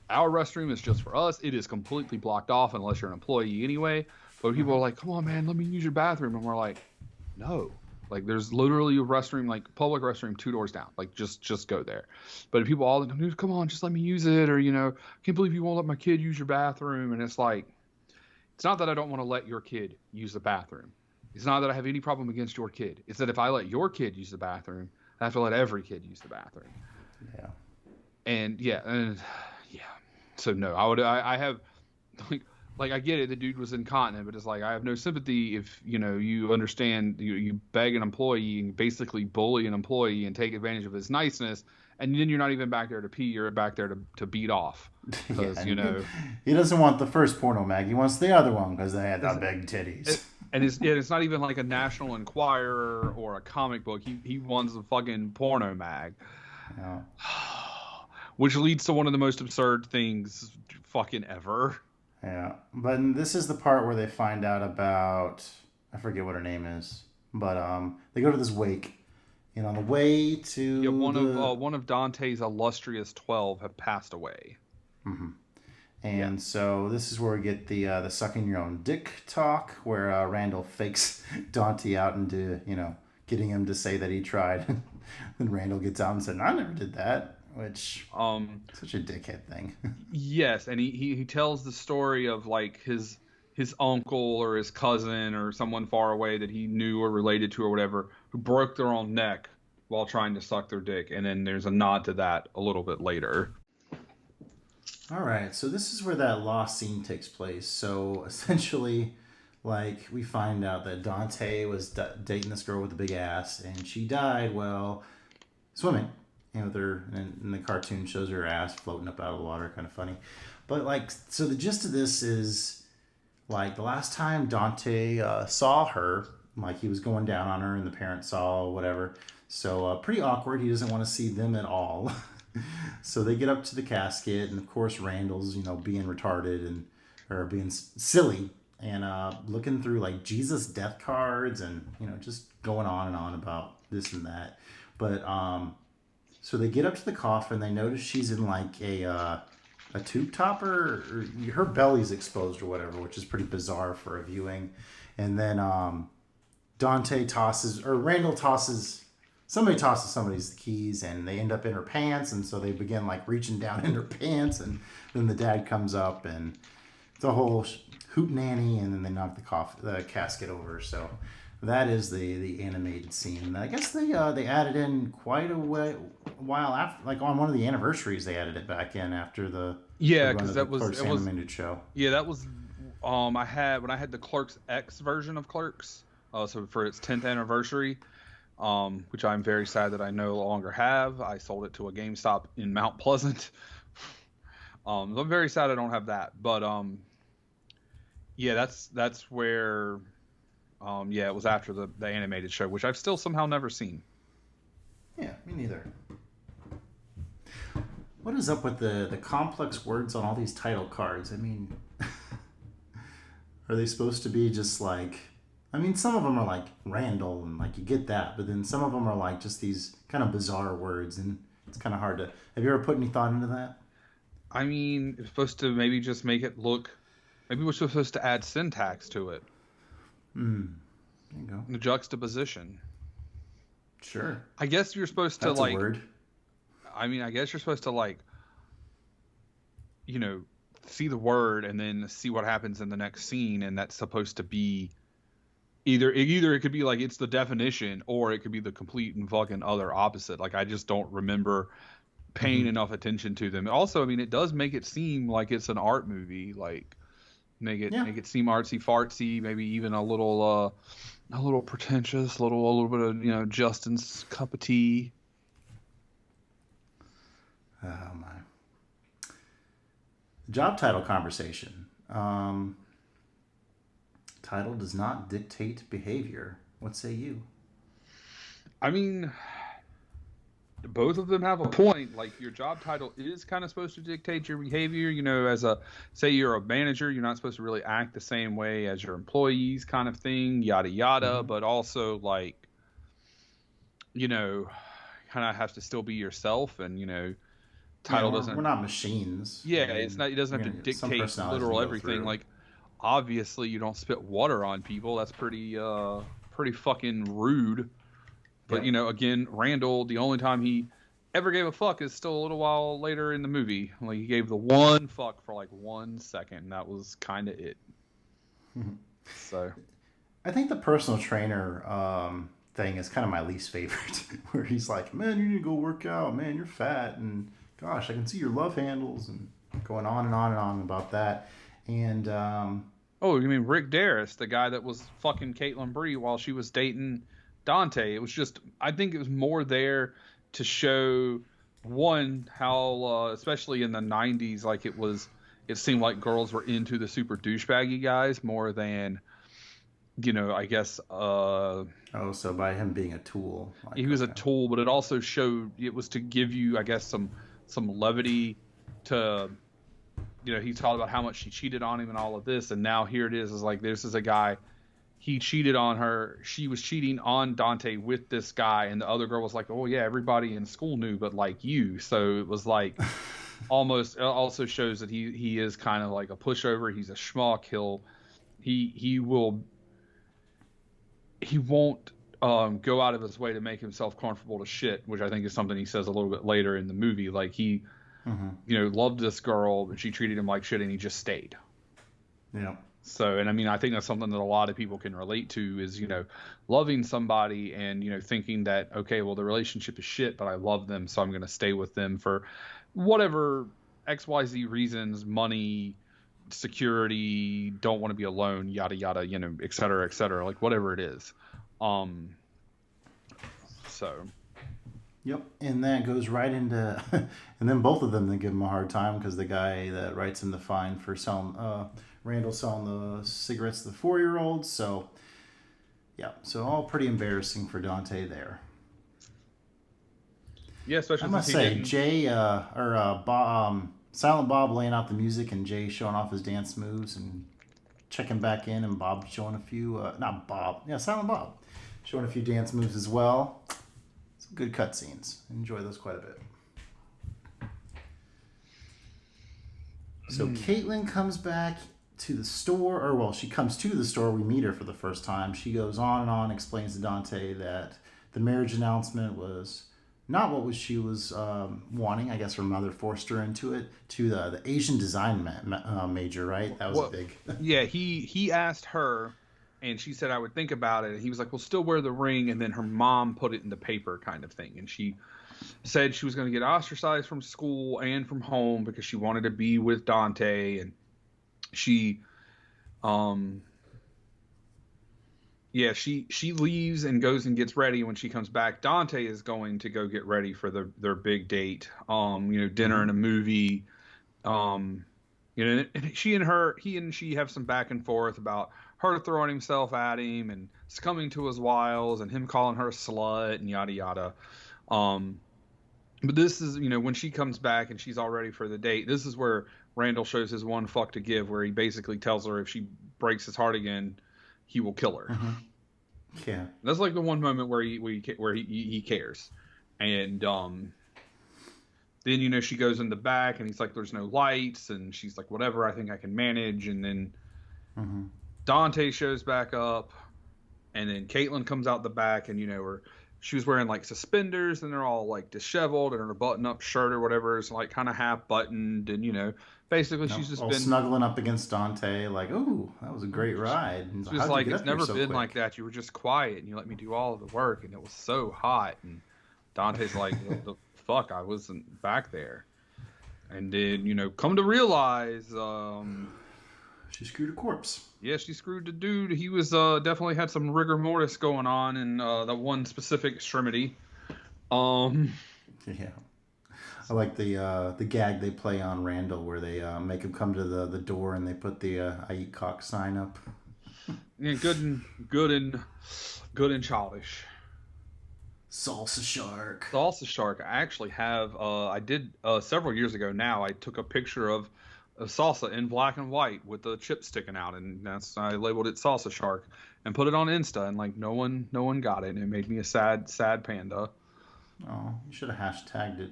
our restroom is just for us. It is completely blocked off unless you're an employee anyway. But people are like, come on, man, let me use your bathroom. And we're like, no, Like there's literally a restroom, like public restroom, 2 doors down. Like just go there. But people all come on, just let me use it, or I can't believe you won't let my kid use your bathroom. And it's like, it's not that I don't want to let your kid use the bathroom. It's not that I have any problem against your kid. It's that if I let your kid use the bathroom, I have to let every kid use the bathroom. Yeah. And yeah. So no, I have like I get it. The dude was incontinent, but it's like I have no sympathy if you understand you beg an employee and basically bully an employee and take advantage of his niceness, and then you're not even back there to pee. You're back there to beat off because he doesn't want the first porno mag. He wants the other one because they had the big titties. It's not even like a National Enquirer or a comic book. He wants a fucking porno mag. Yeah. Which leads to one of the most absurd things fucking ever. Yeah, but this is the part where they find out about, I forget what her name is, but they go to this wake, and on the way to one of Dante's illustrious 12 have passed away. Mm-hmm. And so this is where we get the sucking your own dick talk, where Randall fakes Dante out into getting him to say that he tried. Then Randall gets out and said, "I never did that." Which such a dickhead thing. Yes, and he tells the story of like his uncle or his cousin or someone far away that he knew or related to or whatever who broke their own neck while trying to suck their dick, and then there's a nod to that a little bit later. All right, so this is where that lost scene takes place. So essentially, like, we find out that Dante was dating this girl with a big ass, and she died while swimming. With her, and the cartoon shows her ass floating up out of the water, kind of funny. But like, so the gist of this is, like, the last time Dante saw her, like, he was going down on her, and the parents saw whatever. So pretty awkward. He doesn't want to see them at all. So they get up to the casket, and of course Randall's, being retarded or being silly and looking through like Jesus death cards and just going on and on about this and that. But so they get up to the coffin. They notice she's in like a tube topper, or her belly's exposed or whatever, which is pretty bizarre for a viewing. And then Randall tosses somebody's keys, and they end up in her pants. And so they begin like reaching down in her pants, and then the dad comes up, and it's a whole hootenanny, and then they knock the casket over. So that is the animated scene. I guess they added in quite a while after, like on one of the anniversaries, they added it back in after the because that was Clerks animated show. Yeah, that was when I had the Clerks X version of Clerks, so for its 10th anniversary, which I'm very sad that I no longer have. I sold it to a GameStop in Mount Pleasant. I'm very sad I don't have that, but yeah, that's where. It was after the animated show, which I've still somehow never seen. Yeah, me neither. What is up with the complex words on all these title cards? I mean, are they supposed to be just like... I mean, some of them are like Randall, and like you get that, but then some of them are like just these kind of bizarre words, and it's kind of hard to... Have you ever put any thought into that? I mean, it's supposed to maybe just make it look... Maybe we're supposed to add syntax to it. There you go. The juxtaposition. Sure. I guess you're supposed to That's like. A word. I mean, I guess you're supposed to like. See the word and then see what happens in the next scene, and that's supposed to be. Either it could be like it's the definition, or it could be the complete and fucking other opposite. Like I just don't remember paying enough attention to them. Also, I mean, it does make it seem like it's an art movie. Like. Make it seem artsy fartsy, maybe even a little pretentious, a little bit of Justin's cup of tea. Oh my! Job title conversation. Title does not dictate behavior. What say you? I mean, both of them have a point. Like your job title is kind of supposed to dictate your behavior. As say you're a manager, you're not supposed to really act the same way as your employees, kind of thing, yada yada. But also like, kind of have to still be yourself, and title doesn't. We're not machines. Yeah, it's not. It doesn't have to dictate literal everything. Like, obviously, you don't spit water on people. That's pretty fucking rude. But, again, Randall, the only time he ever gave a fuck is still a little while later in the movie. Like, he gave the one fuck for, 1 second, and that was kind of it. So... I think the personal trainer thing is kind of my least favorite, where he's like, man, you need to go work out. Man, you're fat. And gosh, I can see your love handles, and going on and on and on about that. And, oh, you mean Rick Darris, the guy that was fucking Caitlin Bree while she was dating Dante. It was just, I think it was more there to show, one, how, especially in the 90s, it seemed like girls were into the super douchebaggy guys more than... I guess... so by him being a tool. He was a tool, but it also showed... It was to give you, I guess, some levity to... he talked about how much she cheated on him and all of this, and now here it is like, this is a guy... He cheated on her. She was cheating on Dante with this guy, and the other girl was like, oh, yeah, everybody in school knew, but like you. So it was like... almost... It also shows that he is kind of like a pushover. He's a schmuck. He won't go out of his way to make himself comfortable to shit, which I think is something he says a little bit later in the movie. Like, he, loved this girl, but she treated him like shit, and he just stayed. Yeah. So, and I mean, I think that's something that a lot of people can relate to is, loving somebody and, thinking that, okay, well, the relationship is shit, but I love them, so I'm going to stay with them for whatever XYZ reasons, money, security, don't want to be alone, yada yada, et cetera, like whatever it is. So yep. And that goes right into and then both of them, they give him a hard time because the guy that writes him the fine for selling Randall selling the cigarettes to the 4-year-old. So yeah, so all pretty embarrassing for Dante there. Yeah, especially I must say Jay Silent Bob laying out the music and Jay showing off his dance moves and checking back in, and Bob showing a few, Silent Bob showing a few dance moves as well. Some good cutscenes. Enjoy those quite a bit. So Caitlin comes back to the store, she comes to the store. We meet her for the first time. She goes on and on, explains to Dante that the marriage announcement was not what she was wanting. I guess her mother forced her into it, to the Asian design major, right? That was a big... Yeah, he asked her, and she said, I would think about it. And he was like, well, still wear the ring. And then her mom put it in the paper kind of thing. And she said she was going to get ostracized from school and from home because she wanted to be with Dante. And she... she leaves and goes and gets ready. When she comes back, Dante is going to go get ready for their big date. Dinner and a movie. And he and she have some back and forth about her throwing himself at him and succumbing to his wiles and him calling her a slut and yada yada. But this is, when she comes back and she's all ready for the date, this is where Randall shows his one fuck to give, where he basically tells her if she breaks his heart again, he will kill her. Mm-hmm. Yeah, that's like the one moment where he cares. And then she goes in the back and he's like, "There's no lights," and she's like, "Whatever, I think I can manage." And then Dante shows back up, and then Caitlin comes out the back, and she was wearing like suspenders, and they're all like disheveled, and her button-up shirt or whatever is like kind of half buttoned, and basically she's just all been snuggling up against Dante, like, "Ooh, that was a great ride." And it's just like, it's never been like that. You were just quiet, and you let me do all of the work, and it was so hot. And Dante's like, "What the fuck? I wasn't back there." And then come to realize, she screwed a corpse. Yeah, she screwed the dude. He was definitely had some rigor mortis going on in that one specific extremity. Yeah. I like the gag they play on Randall where they make him come to the door and they put the "I eat cock" sign up. Yeah, good and childish. Salsa Shark. Salsa Shark. I actually have. I did several years ago. Now I took a picture of salsa in black and white with the chip sticking out, and I labeled it Salsa Shark and put it on Insta, and like no one got it, and it made me a sad panda. Oh, you should have hashtagged it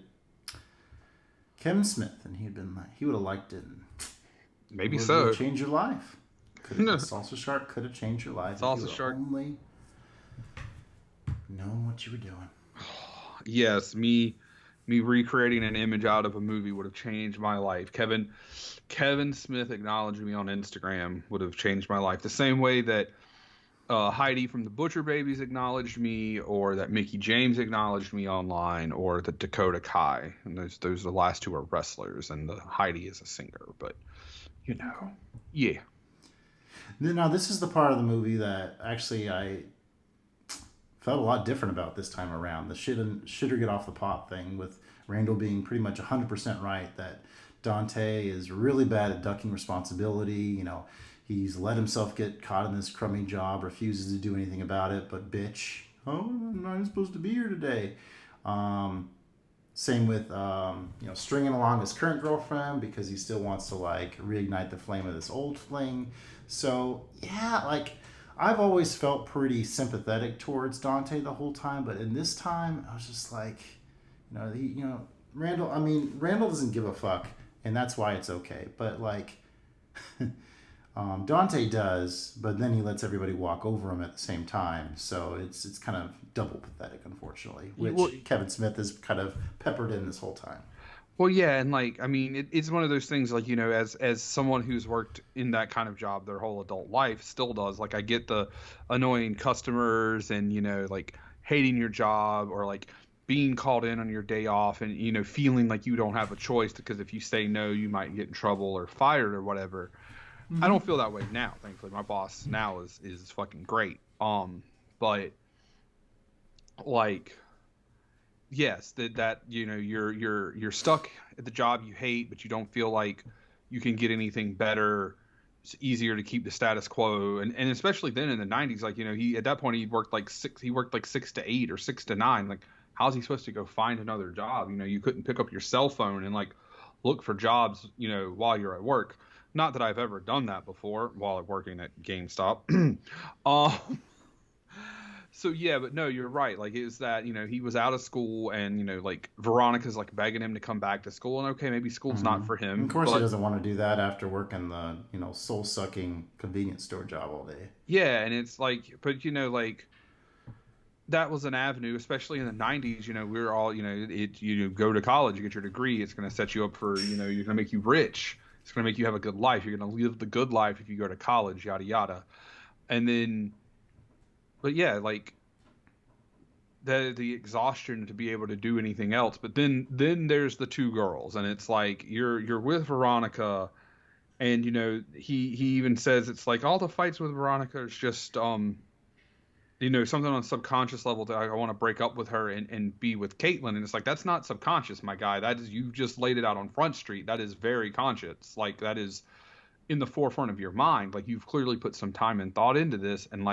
Kevin Smith, and he would have liked it. Maybe so. Change your life. Salsa Shark could have changed your life. Salsa Shark. knowing what you were doing. Yes, me recreating an image out of a movie would have changed my life. Kevin Smith acknowledging me on Instagram would have changed my life. The same way that Heidi from the Butcher Babies acknowledged me, or that Mickey James acknowledged me online, or that Dakota Kai. And those the last two are wrestlers, and the Heidi is a singer. But yeah. Now, this is the part of the movie that actually I felt a lot different about this time around. The shit or get off the pot thing, with Randall being pretty much 100% right that Dante is really bad at ducking responsibility. He's let himself get caught in this crummy job, refuses to do anything about it, but bitch, I'm not supposed to be here today. Same with, stringing along his current girlfriend because he still wants to, reignite the flame of this old fling. So, yeah, I've always felt pretty sympathetic towards Dante the whole time, but in this time, I was just like, Randall doesn't give a fuck, and that's why it's okay. But, Dante does, but then he lets everybody walk over him at the same time. So it's kind of double pathetic, unfortunately, which Kevin Smith is kind of peppered in this whole time. Well, yeah, and it's one of those things, as someone who's worked in that kind of job their whole adult life still does. I get the annoying customers and, hating your job, or being called in on your day off and, feeling like you don't have a choice because if you say no, you might get in trouble or fired or whatever. Mm-hmm. I don't feel that way now, thankfully. My boss now is fucking great. But yes, that you're stuck at the job you hate, but you don't feel like you can get anything better. It's easier to keep the status quo, and especially then in the 90s, he at that point he worked 6 to 8 or 6 to 9. How's he supposed to go find another job? You couldn't pick up your cell phone and look for jobs, while you're at work. Not that I've ever done that before while working at GameStop. So yeah, but no, you're right. It was that, he was out of school and, Veronica's begging him to come back to school, and okay, maybe school's not for him. Of course he doesn't want to do that after working the, soul-sucking convenience store job all day. Yeah, and it's that was an avenue, especially in the 90s, we were all, you go to college, you get your degree, it's going to set you up for, you're going to make you rich. It's going to make you have a good life. You're going to live the good life if you go to college, yada, yada. And then, but yeah, the exhaustion to be able to do anything else. But then there's the two girls, and it's you're with Veronica, and, he even says it's all the fights with Veronica is just, something on a subconscious level that I want to break up with her and be with Caitlyn. And it's that's not subconscious, my guy. That is, you just laid it out on Front Street. That is very conscious. That is in the forefront of your mind. You've clearly put some time and thought into this. And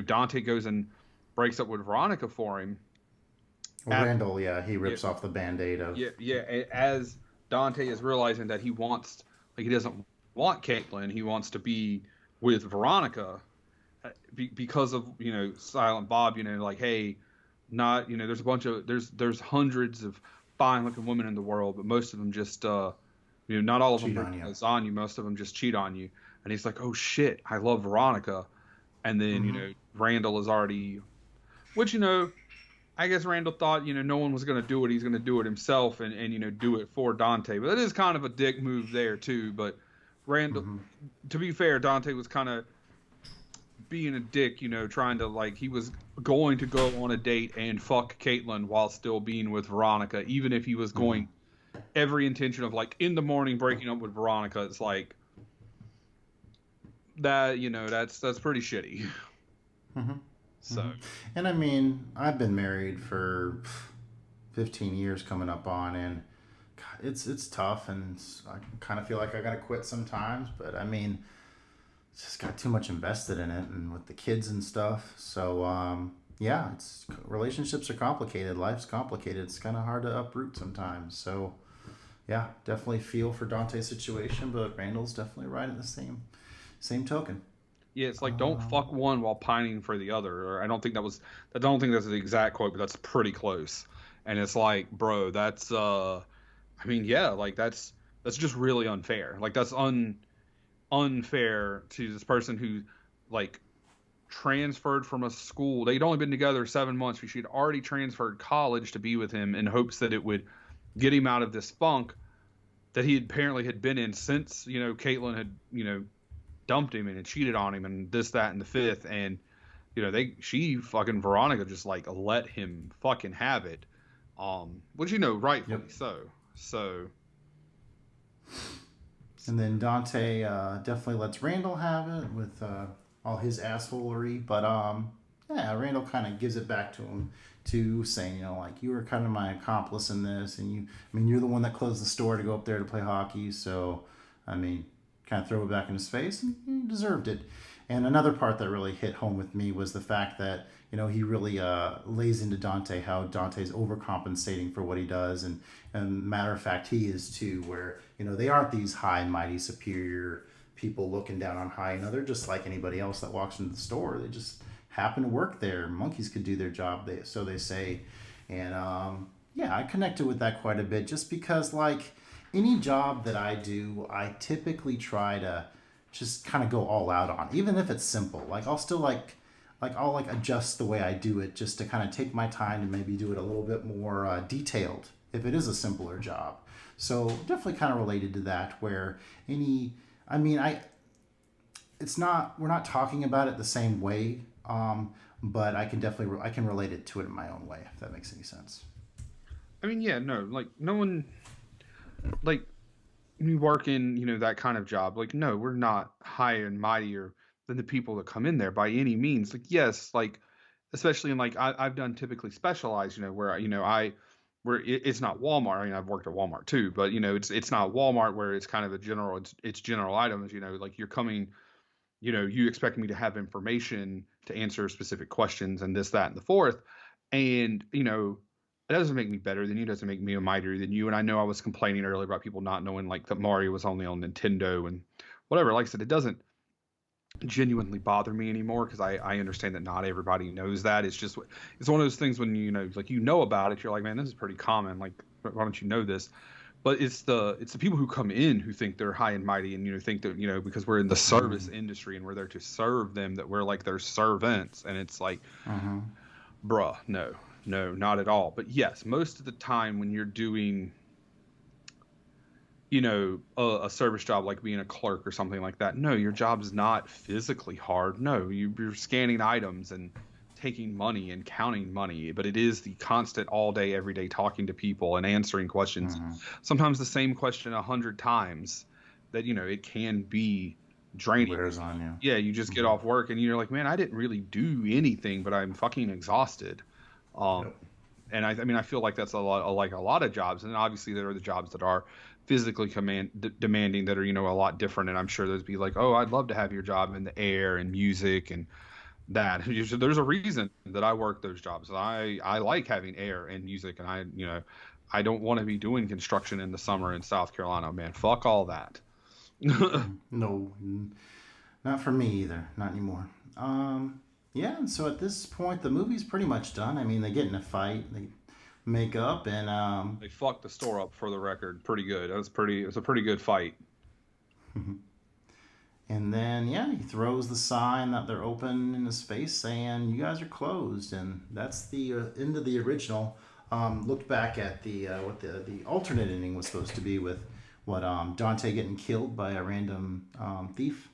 Dante goes and breaks up with Veronica for him. Randall, he rips off the Band-Aid of... Yeah, as Dante is realizing that he wants, he doesn't want Caitlyn, he wants to be with Veronica because of Silent Bob, hey, not there's a bunch of there's hundreds of fine looking women in the world, but most of them just not all of them on you, most of them just cheat on you. And he's oh shit, I love Veronica. And then Randall is already, which I guess Randall thought no one was going to do it, he's going to do it himself and do it for Dante. But that is kind of a dick move there too. But Randall, to be fair, Dante was kind of being a dick, trying to he was going to go on a date and fuck Caitlyn while still being with Veronica, even if he was going every intention of in the morning breaking up with Veronica. It's that, that's pretty shitty. So, and I've been married for 15 years coming up on, and it's tough, and I kind of feel like I gotta quit sometimes, but it's just got too much invested in it, and with the kids and stuff. So relationships are complicated, life's complicated, it's kind of hard to uproot sometimes. So yeah, definitely feel for Dante's situation, but Randall's definitely right at the same token. Yeah, it's don't fuck one while pining for the other. Or I don't think that's the exact quote, but that's pretty close. And it's bro, that's that's just really unfair. That's unfair to this person who like transferred from a school. They'd only been together 7 months, but she'd already transferred college to be with him in hopes that it would get him out of this funk that he apparently had been in since, Caitlyn had, dumped him and had cheated on him and this, that, and the fifth. And, Veronica just like let him fucking have it. Which, rightfully so. So. And then Dante definitely lets Randall have it with all his assholery. But, Randall kind of gives it back to him, to saying, you were kind of my accomplice in this. And you're the one that closed the store to go up there to play hockey. So, kind of throw it back in his face, and he deserved it. And another part that really hit home with me was the fact that, he really lays into Dante how Dante's overcompensating for what he does. And matter of fact, he is too, where, they aren't these high, mighty, superior people looking down on high. They're just like anybody else that walks into the store. They just happen to work there. Monkeys could do their job, so they say. And, I connected with that quite a bit just because, like, any job that I do, I typically try to just kind of go all out on, even if it's simple. Like, I'll still I'll adjust the way I do it just to kind of take my time and maybe do it a little bit more detailed if it is a simpler job. So definitely kind of related to that, where we're not talking about it the same way, but I can relate it to it in my own way, if that makes any sense. No one, you work in, that kind of job. Like, no, we're not higher and mightier than the people that come in there by any means. Like, yes, especially in I've done typically specialized, where, it's not Walmart. I've worked at Walmart too, but it's not Walmart where it's kind of it's general items, like you're coming, you expect me to have information to answer specific questions and this, that, and the fourth. And, it doesn't make me better than you. It doesn't make me a mightier than you. And I know I was complaining earlier about people not knowing that Mario was only on Nintendo and whatever. Like I said, it doesn't genuinely bother me anymore because I understand that not everybody knows that. It's just, it's one of those things when you know about it, you're like, man, this is pretty common. Like, why don't you know this? But it's the people who come in who think they're high and mighty and think that because we're in the service industry and we're there to serve them, that we're like their servants. And it's like, bruh, no, not at all. But yes, most of the time when you're doing a service job like being a clerk or something like that, no, your job is not physically hard. No, you're scanning items and taking money and counting money, but it is the constant all day, every day talking to people and answering questions. Sometimes the same question 100 times that, it can be draining. Wears on you. Yeah, you just get off work and you're like, man, I didn't really do anything, but I'm fucking exhausted. And I feel like that's a lot of jobs. And obviously there are the jobs that are physically demanding that are, a lot different. And I'm sure there'd be like, oh, I'd love to have your job in the air and music and that. There's a reason that I work those jobs. I like having air and music, and I don't want to be doing construction in the summer in South Carolina, man. Fuck all that. No, not for me either. Not anymore. And so at this point, the movie's pretty much done. They get in a fight. They make up and they fucked the store up, for the record, pretty good. It was a pretty good fight. And then he throws the sign that they're open in his face saying you guys are closed, and that's the end of the original. Looked back at the what the alternate ending was supposed to be, with Dante getting killed by a random thief.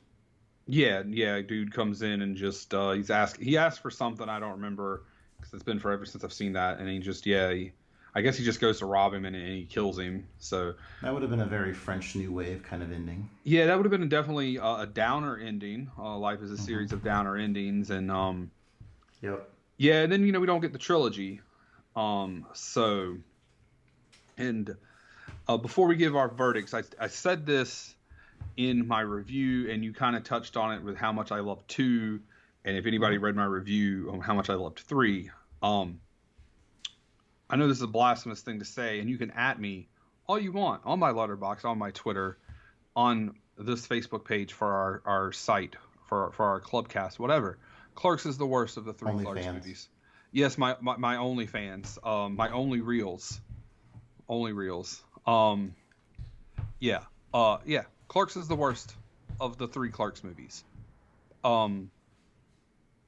Yeah, dude comes in and just he asked for something I don't remember because it's been forever since I've seen that, and he just I guess he just goes to rob him and he kills him. So that would have been a very French New Wave kind of ending. Yeah, that would have been definitely a downer ending. Life is a series of downer endings, and Yep. Yeah, and then we don't get the trilogy. Before we give our verdicts, I said this in my review, and you kind of touched on it with how much I loved 2, and if anybody read my review on how much I loved 3. I know this is a blasphemous thing to say, and you can @ me all you want on my Letterboxd, on my Twitter, on this Facebook page for our site, for our Clubcast, whatever. Clerks is the worst of the 3 only Clerks fans. movies. Yes, my only fans, my only reels. Clerks is the worst of the 3 Clerks movies.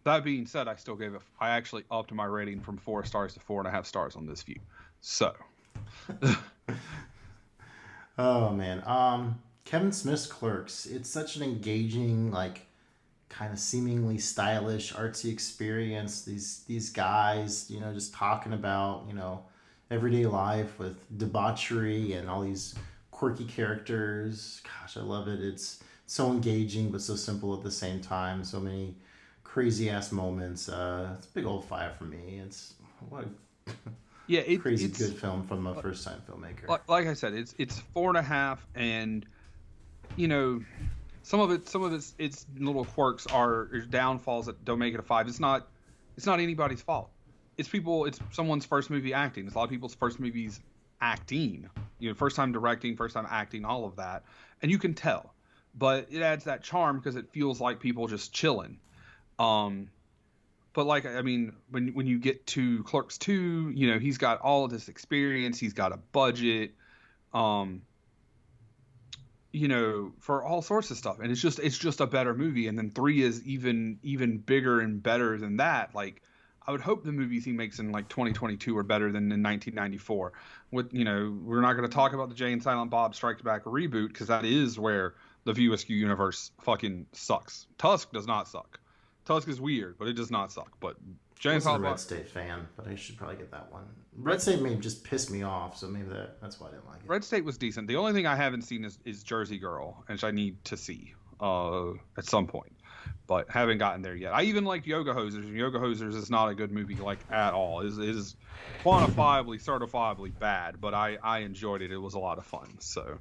That being said, I still gave it. I actually upped my rating from 4 stars to 4.5 stars on this view. So. Oh man, Kevin Smith's Clerks. It's such an engaging, like, kind of seemingly stylish, artsy experience. These guys, just talking about everyday life with debauchery and all these quirky characters. Gosh, I love it. It's so engaging but so simple at the same time. So many crazy ass moments. It's a big old 5 for me. It's what a crazy good film from a first time filmmaker. Like I said, it's 4.5, and some of its little quirks are downfalls that don't make it a 5. It's not anybody's fault. It's someone's first movie acting. It's a lot of people's first movies acting. First time directing, first time acting, all of that, and you can tell. But it adds that charm because it feels like people just chilling. But when you get to Clerks 2, he's got all of this experience. He's got a budget, for all sorts of stuff. And it's just a better movie. And then 3 is even bigger and better than that. Like, I would hope the movies he makes in like 2022 are better than in 1994. We're not going to talk about the Jay and Silent Bob Strike Back reboot because that is where the View Askew universe fucking sucks. Tusk does not suck. Tusk is weird, but it does not suck. But Jay and Silent Bob. I'm a Red State fan, but I should probably get that one. Red State may just piss me off, so maybe that's why I didn't like it. Red State was decent. The only thing I haven't seen is Jersey Girl, which I need to see at some point, but haven't gotten there yet. I even like Yoga Hosers, and Yoga Hosers is not a good movie at all. It is quantifiably, certifiably bad, but I enjoyed it. It was a lot of fun. So.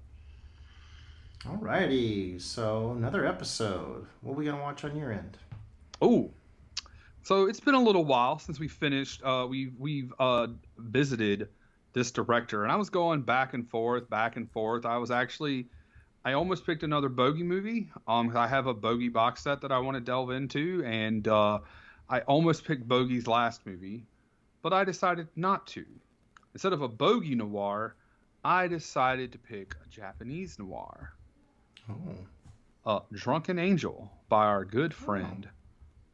Alrighty, so another episode. What are we gonna watch on your end? Oh, so it's been a little while since we finished. We've visited this director, and I was going back and forth. I almost picked another Bogey movie. I have a Bogey box set that I want to delve into, and I almost picked Bogey's last movie, but I decided not to. Instead of a Bogey noir, I decided to pick a Japanese noir. Drunken Angel by our good friend.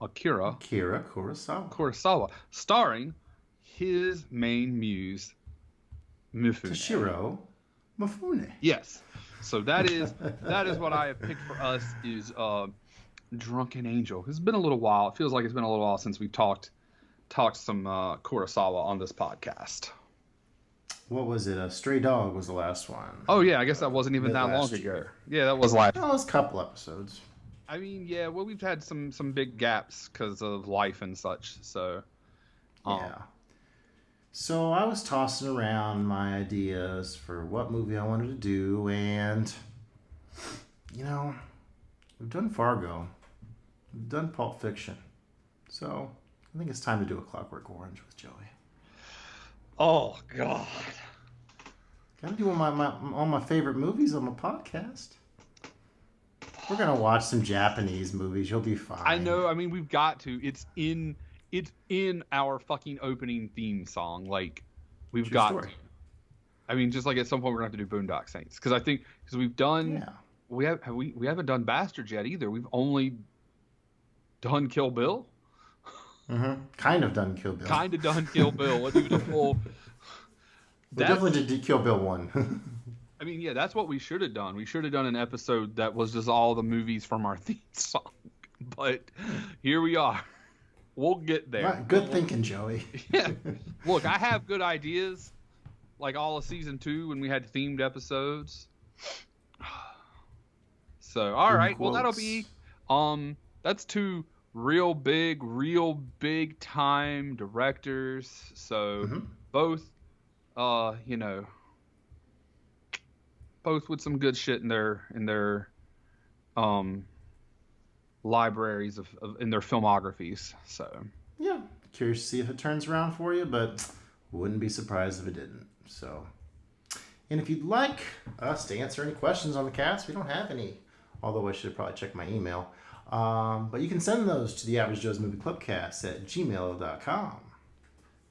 Akira Kurosawa, starring his main muse, Mifune. Toshiro Mifune. Yes. So that is what I have picked for us is Drunken Angel. It's been a little while. It feels like it's been a little while since we've talked some Kurosawa on this podcast. What was it? Stray Dog was the last one. Oh yeah, I guess that wasn't even that long ago. Yeah, that was last. No, it was a couple episodes. I mean, yeah, well, we've had some big gaps because of life and such, so. Yeah. So I was tossing around my ideas for what movie I wanted to do, and, we've done Fargo. We've done Pulp Fiction. So I think it's time to do A Clockwork Orange with Joey. Oh, God. Gotta do all my favorite movies on my podcast. We're gonna watch some Japanese movies. You'll be fine. I know. I mean, we've got to. It's in our fucking opening theme song. Like, we've got to. I mean, just like at some point we're gonna have to do Boondock Saints because we've done. Yeah. We haven't done Bastards yet either. We've only done Kill Bill. Mm-hmm. Kind of done Kill Bill. We'll do the full. We definitely did Kill Bill 1. I mean, yeah, that's what we should have done. We should have done an episode that was just all the movies from our theme song. But here we are. We'll get there. Right, good thinking, Joey. Yeah. Look, I have good ideas. Like all of season 2 when we had themed episodes. So, all right. Well, that'll be that's 2 real big time directors. So, both both with some good shit in their libraries in their filmographies. So yeah, curious to see if it turns around for you, but wouldn't be surprised if it didn't. So, and if you'd like us to answer any questions on the cast, we don't have any, although I should probably check my email. But you can send those to the Average Joe's Movie Clubcast at gmail.com.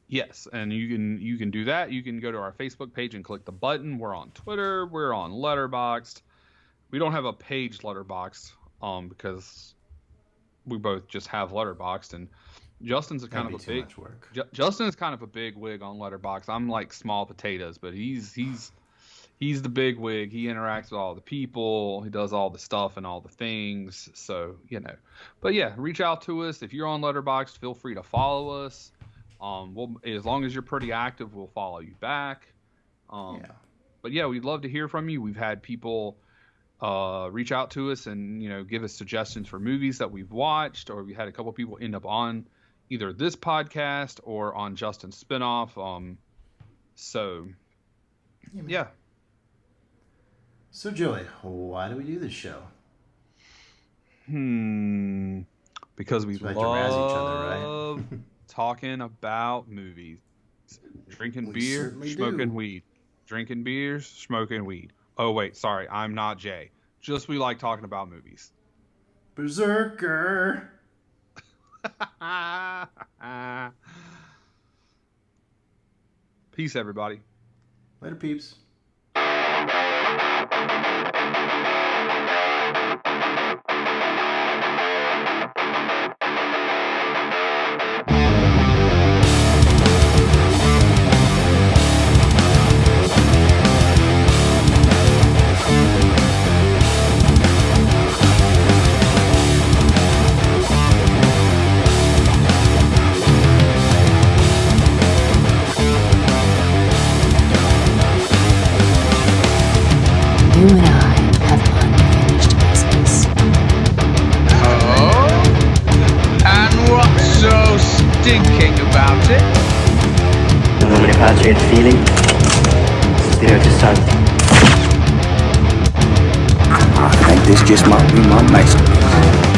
Yes, and you can do that. You can go to our Facebook page and click the button. We're on Twitter. We're on Letterboxd. We don't have a page Letterboxd because we both just have Letterboxd, and Justin's kind That'd of be a too big much work. Justin is kind of a big wig on Letterboxd. I'm like small potatoes, but he's the big wig. He interacts with all the people. He does all the stuff and all the things. So, but yeah, reach out to us. If you're on Letterboxd, feel free to follow us. As long as you're pretty active, we'll follow you back. But yeah, we'd love to hear from you. We've had people reach out to us and, give us suggestions for movies that we've watched, or we had a couple people end up on either this podcast or on Justin's spinoff. Yeah. So, Joey, why do we do this show? Because we So we like to razz each other, right? love talking about movies. Drinking We beer, certainly smoking do. weed. Drinking beers, smoking weed. Oh, wait, sorry, I'm not Jay. Just we like talking about movies. Berserker. Peace, everybody. Later, peeps. You and I have unfinished business. Oh? And what's so stinking about it? The non repatriate feeling, Spirit Assault. I think this just might be my masterpiece.